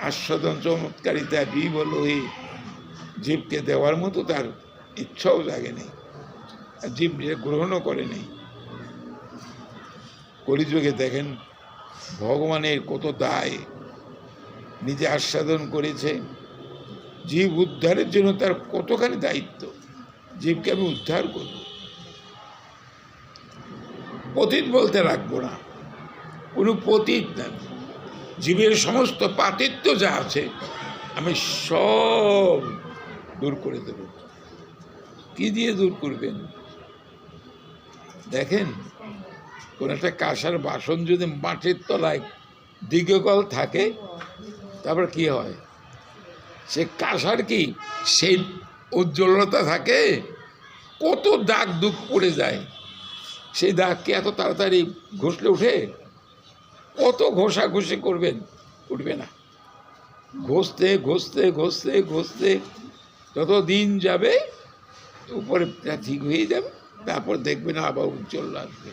আস্বাদন চমৎকারিতা বিহ্বল হয়ে জীবকে দেওয়ার মতো তার ইচ্ছাও জাগে নেই, জীব গ্রহণও করে নেই। কলিযুগে দেখেন ভগবানের কত দায়, নিজে আস্বাদন করেছে, জীব উদ্ধারের জন্য তার কতখানি দায়িত্ব, জীবকে আমি উদ্ধার করব। পতিত বলতে রাখবো না, কোনো পতিত না, জীবের সমস্ত পাতিত্ব যা আছে আমি সব দূর করে দেব। কি দিয়ে দূর করবেন? দেখেন, কোন একটা কাঁসার বাসন যদি মাটির তলায় দীর্ঘকাল থাকে, তারপর কি হয়? সে কাঁসার কি সেই উজ্জ্বলতা থাকে? কত দাগ দুগ পড়ে যায়, সেই দাগ কি এত তাড়াতাড়ি ঘষলে উঠে? কত ঘষাঘষি করবেন, উঠবে না। ঘষতে ঘষতে ঘষতে ঘষতে যত দিন যাবে উপরে ঠিক হয়ে যাবে, তারপর দেখবেন আবার উজ্জ্বল লাগবে।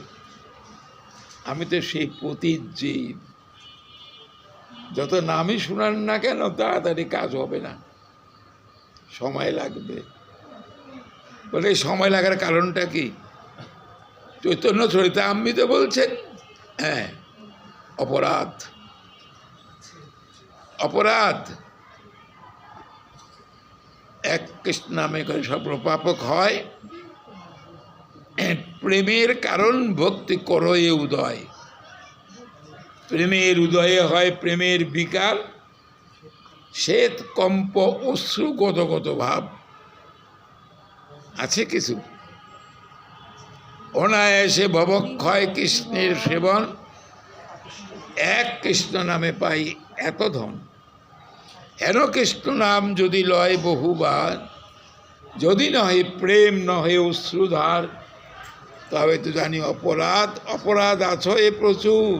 আমি তো সেই পতির জীব, যত নামই শোনান না কেন তাড়াতাড়ি কাজ হবে না, সময় লাগবে। বলে সময় লাগার কারণটা কি? চৈতন্য চরিতামৃতে বলছেন, হ্যাঁ, অপরাধ। অপরাধ এক কৃষ্ণ নামে করে সর্বপাপক হয়, প্রেমের কারণ ভক্তি করয়ে উদয়। প্রেমের উদয়ে হয় প্রেমের বিকার, শ্বেত কম্প অশ্রু গদগদ ভাব। আছে কিছু? অনায়াসে ভবক্ষয় কৃষ্ণের সেবন, এক কৃষ্ণ নামে পাই এত ধন। হেন কৃষ্ণ নাম যদি লয় বহুবার, যদি নহে প্রেম নহে অশ্রুধার, তবে তো জানি অপরাধ। অপরাধ আছো এ প্রচুর,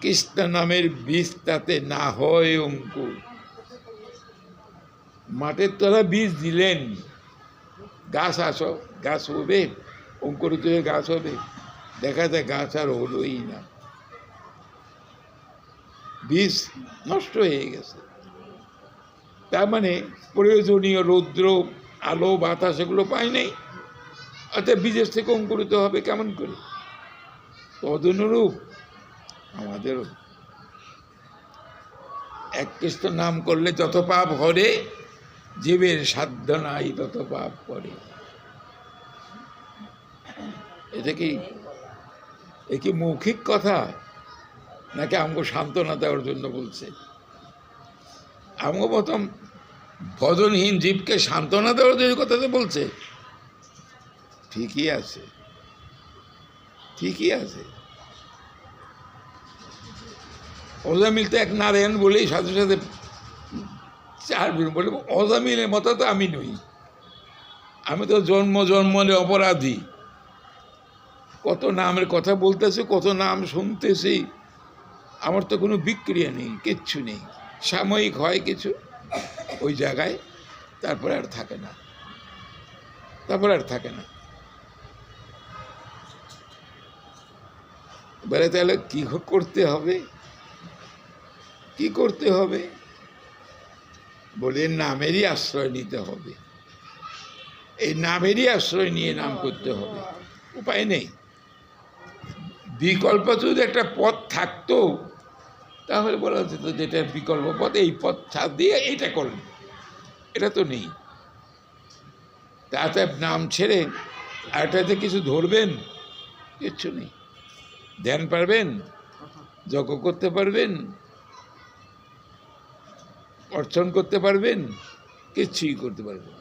কৃষ্ণ নামের বীজ তাতে না হয় অঙ্কুর। মাঠের তোরা বীজ দিলেন, গাছ আসো, গাছ হবে, অঙ্কুরিত হয়ে গাছ হবে, দেখা যায় গাছ আর হলোই না, বীজ নষ্ট হয়ে গেছে। তার মানে প্রয়োজনীয় রৌদ্র, আলো, বাতাস এগুলো পায় নাই, অর্থাৎ বীজের থেকে অঙ্কুরিত হবে কেমন করে? তদনুরূপ আমাদেরও এক কৃষ্ণ নাম করলে যত পাপ হরে, জীবের সাধ্য নাই তত পাপ করে। এটা কি এ কি মৌখিক কথা, নাকি আমাকে সান্ত্বনা দেওয়ার জন্য বলছে? আমাকে প্রথম ভজনহীন জীবকে সান্ত্বনা দেওয়ার জন্য কথাতে বলছে। ঠিকই আছে, ঠিকই আছে। অজামিল তো এক নারায়ণ বলেই সাথে সাথে চার বলে, অজামিলের মতো তো আমি নই, আমি তো জন্ম জন্মলে অপরাধী। কত নামের কথা বলতেছি, কত নাম শুনতেছি, আমার তো কোনো বিক্রিয়া নেই, কিচ্ছু নেই। সাময়িক হয় কিছু ওই জায়গায়, তারপরে আর থাকে না, তারপরে আর থাকে না। বলে তাহলে কি করতে হবে? কি করতে হবে? বলে নামেরই আশ্রয় নিতে হবে। এই নামেরই আশ্রয় নিয়ে নাম করতে হবে, উপায় নেই। বিকল্প যদি একটা পথ থাকতো তাহলে বলা যেত যেটা বিকল্প পথ, এই পথ ছাড় দিয়ে এইটা করেন, এটা তো নেই। তাতে নাম ছেড়ে আরেকটাতে কিছু ধরবেন, কিচ্ছু নেই। ধ্যান পারবেন, যজ্ঞ করতে পারবেন, অর্চন করতে পারবেন, কিচ্ছুই করতে পারবেন,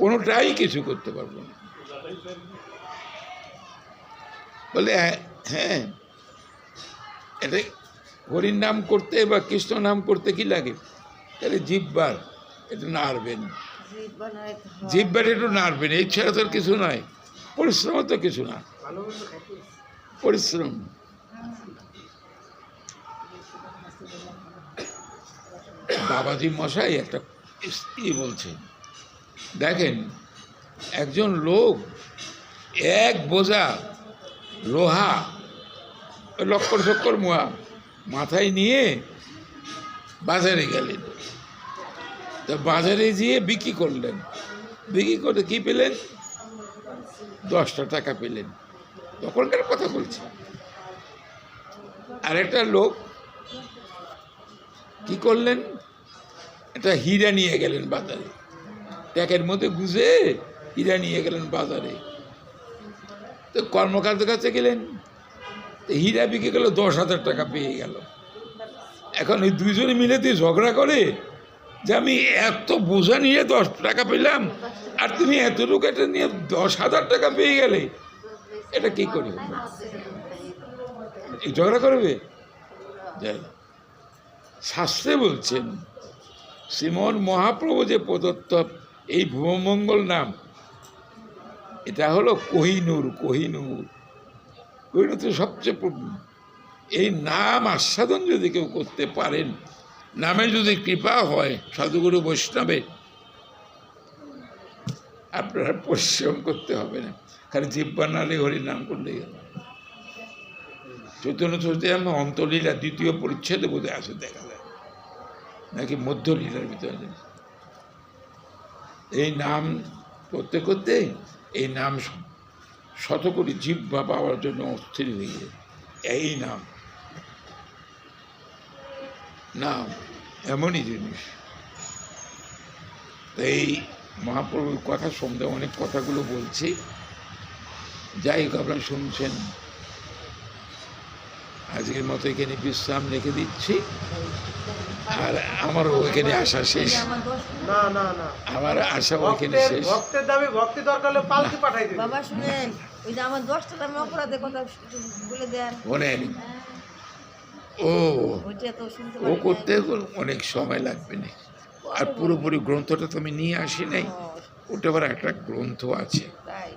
কোনোটাই কিছু করতে পারবেন না। বলে হ্যাঁ, এটা হরির নাম করতে বা কৃষ্ণ নাম করতে কি লাগে? তাহলে জিহ্বার একটু নাড়বেন, জিহ্বার একটু নাড়বেন, এই ছাড়া তো কিছু নয়। পরিশ্রম তো কিছু না, পরিশ্রম। বাবাজি মশাই একটা স্ত্রী বলছেন, দেখেন একজন লোক এক বোঝা লোহা, লক্কর চক্কর মোয়া মাথায় নিয়ে বাজারে গেলেন। তো বাজারে গিয়ে বিক্রি করলেন, বিক্রি করে কি পেলেন? 10টা টাকা পেলেন, তখনকার কথা বলছি। আরেকটা লোক কি করলেন? একটা হীরা নিয়ে গেলেন বাজারে, ট্যাকের মধ্যে গুঁজে হীরা নিয়ে গেলেন বাজারে। তো কর্মকারের কাছে গেলেন, তো হীরা বিক্রি গেল, 10,000 টাকা পেয়ে গেল। এখন ওই দুইজনে মিলে তুই ঝগড়া করে যে আমি এত বোঝা নিয়ে 10 টাকা পেলাম, আর তুমি এতটুকু এটা নিয়ে 10,000 টাকা পেয়ে গেলে, এটা কি করে হবে? এই ঝগড়া করবে? শাস্ত্রে বলছেন, শ্রীমন মহাপ্রভু যে প্রদত্ত এই ভুবমঙ্গল নাম, এটা হলো কোহিনূর। কোহিনূর, কোহিনূর তো সবচেয়ে। এই নাম আস্বাদন যদি কেউ করতে পারেন, নামে যদি কৃপা হয় সাধুগুরু বৈষ্ণবের, আপনারা পরিশ্রম করতে হবে না, খালি জিহ্বা নালে হরি নাম করলে গেল। চৈতন্য চৈতন্য অন্তলীলা 2য় পরিচ্ছেদে বোধহয় আছে, দেখা যায় নাকি মধ্যলীলার ভিতরে। এই নাম করতে করতে এই নাম শত কোটি জিহ্বা পাওয়ার জন্য অস্থির হয়ে যায়। এই নাম নাম এমনই জিনিস। তো এই মহাপ্রভুর কথা শুনতে অনেক কথাগুলো বলছি, যাই হোক আপনারা শুনছেন। আজকের মতো এখানে বিশ্রাম রেখে দিচ্ছি, আর আমারও ওইখানে আসা শেষ। না না না, আমার আশা ওইখানে শেষ। ভক্তের দাবি ভক্তি দরকার হলে পালকি পাঠাই দিন। বাবা শুনেন, ওই যে আমার 10টা দামে অপরাধের কথা বলে দেন, বলেন ও ওইটা তো শুনতে ও পারি করতে অনেক সময় লাগবে না। আর পুরোপুরি গ্রন্থটা তো আমি নিয়ে আসি নাই, ওটা আবার একটা গ্রন্থ আছে, তাই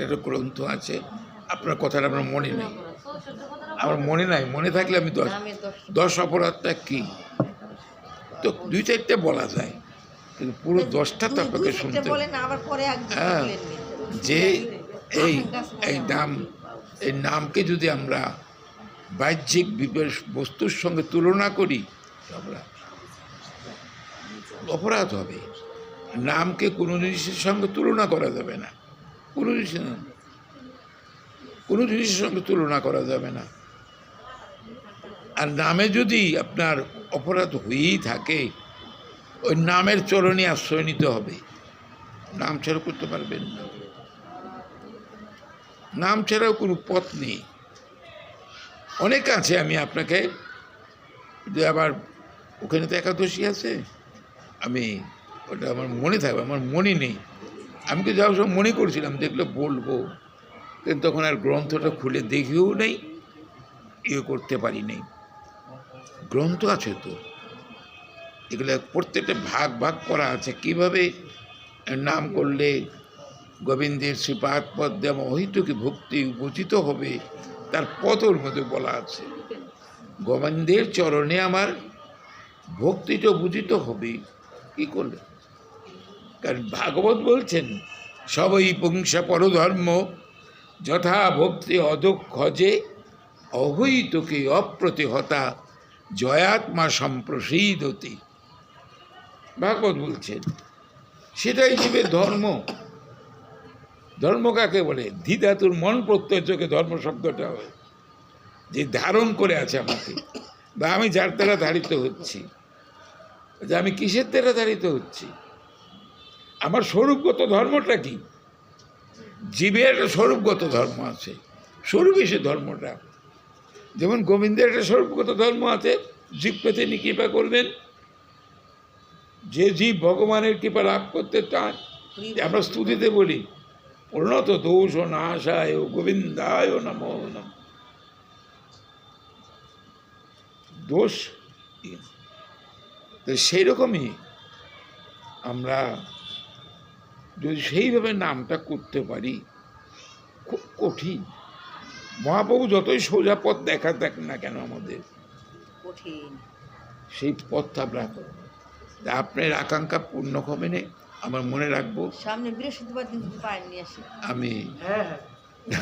একটা গ্রন্থ আছে। আপনার কথাটা আমার মনে নেই, আমার মনে নাই। মনে থাকলে আমি নামে 10 অপরাধটা কি তো 2-4টে বলা যায়, কিন্তু পুরো 10টা তো আপনাকে শুনতে বলেন, আবার পরে একদিন হ্যাঁ, বলেন নি। যে এই নামকে যদি আমরা বাহ্যিক বস্তুর সঙ্গে তুলনা করি, আমরা অপরাধ হবে। নামকে কোনো জিনিসের সঙ্গে তুলনা করা যাবে না, কোনো জিনিসের সঙ্গে তুলনা করা যাবে না। আর নামে যদি আপনার অপরাধ হয়েই থাকে, ওই নামের চরণে আশ্রয় নিতে হবে। নাম ছাড়া করতে পারবেন না, নাম ছাড়াও কোনো পথ নেই। অনেক আছে, আমি আপনাকে যে আবার ওখানে তো একাদশী আছে, আমি ওটা আমার মনে থাকবে, আমার মনে নেই। আমি তো যাওয়ার সময় মনে করছিলাম, দেখলে বলবো, কিন্তু তখন আর গ্রন্থটা খুলে দেখেও নেই, করতে পারি নেই। গ্রন্থ আছে তো, এগুলো প্রত্যেকটা ভাগ ভাগ করা আছে, কিভাবে নাম করলে গোবিন্দের শ্রীপাদ পদ্মে অহিতুকি ভক্তি উপচিত হবে, তার পদর মধ্যে বলা আছে। গোবিন্দের চরণে আমার ভক্তিটা বুঝিত হবে কি করলে, কারণ ভাগবত বলছেন সবই পুংসা পরধর্ম যথা ভক্তি অদক্ষ যে অহৈতুকে অপ্রতিহতা জয়াত্মা সম্প্রসীদতি। ভাগবত বলছেন সেটাই জীবের ধর্ম। ধর্ম কাকে বলে? ধিধাতুর মন প্রত্যয় চোখে ধর্ম শব্দটা হয়, যে ধারণ করে আছে আমাকে, বা আমি যার দ্বারা ধারিত হচ্ছি। যে আমি কিসের দ্বারা ধারিত হচ্ছি? আমার স্বরূপগত ধর্মটা কি? জীবের একটা স্বরূপগত ধর্ম আছে, স্বরূপই সে ধর্মটা। যেমন গোবিন্দের একটা স্বরূপগত ধর্ম আছে, জীব পেতে তিনি কৃপা করবেন। যে জীব ভগবানের কৃপা লাভ করতে চান, আমরা স্তুতিতে বলি পূর্ণত দোষ ও নাশায় ও গোবিন্দায় ও নমো নমঃ। দোষ তো সেই রকমই আমরা যদি সেইভাবে নামটা করতে পারি, খুব কঠিন। মহাপ্রভু যতই সোজা পথ দেখ না কেন আমাদের, কঠিন সেই পথটা আমরা আপনার আকাঙ্ক্ষা পূর্ণ হবে না। আমার মনে রাখবো, সামনে বৃহস্পতিবার দিন পায়ের নিয়ে আসি। আমি হ্যাঁ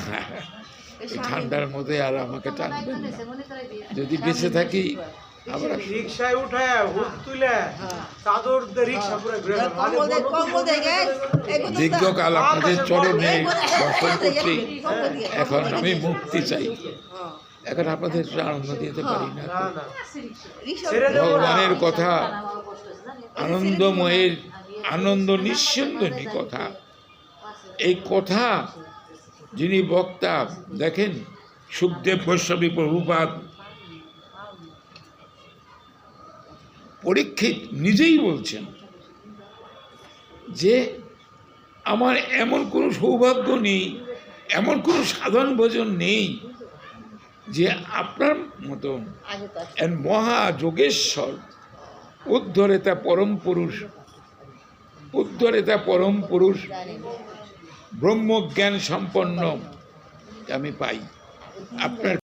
হ্যাঁ, এই ঠান্ডার মধ্যে আর আমাকে টানবেন না। যদি বেঁচে থাকি আমরা রিক্সায় উঠে হুক তুলে চাদর দিয়ে রিক্সা পুরো ঘুরে বেড়াবো। কম্বল দেয়, কম্বল দেয় গায়ে, এই কথা দীর্ঘকাল আপনাদের চরণে দর্শন করছি। কম্বল দিয়ে। এখন আমি মুক্তি চাই, হ্যাঁ, এখন আপনাদের আনন্দ দিতে পারি না। না না, রিক্সা ছেড়ে দেবো না। ভগবানের কথা, আনন্দময়ের আনন্দ নিঃসন্দেহী কথা, এই কথা যিনি বক্তা দেখেন, সুখদেব গোস্বামী প্রভুপাদ, পরীক্ষিত নিজেই বলছেন যে আমার এমন কোনো সৌভাগ্য নেই, এমন কোনো সাধন ভোজন নেই যে আপনার মতন আগে তো আছে। এক মহা যোগেশ্বর, উদ্ধরেতা পরম পুরুষ, উদ্ধরেতা পরম পুরুষ, জানি না। ব্রহ্মজ্ঞান সম্পন্ন আমি পাই। আপনার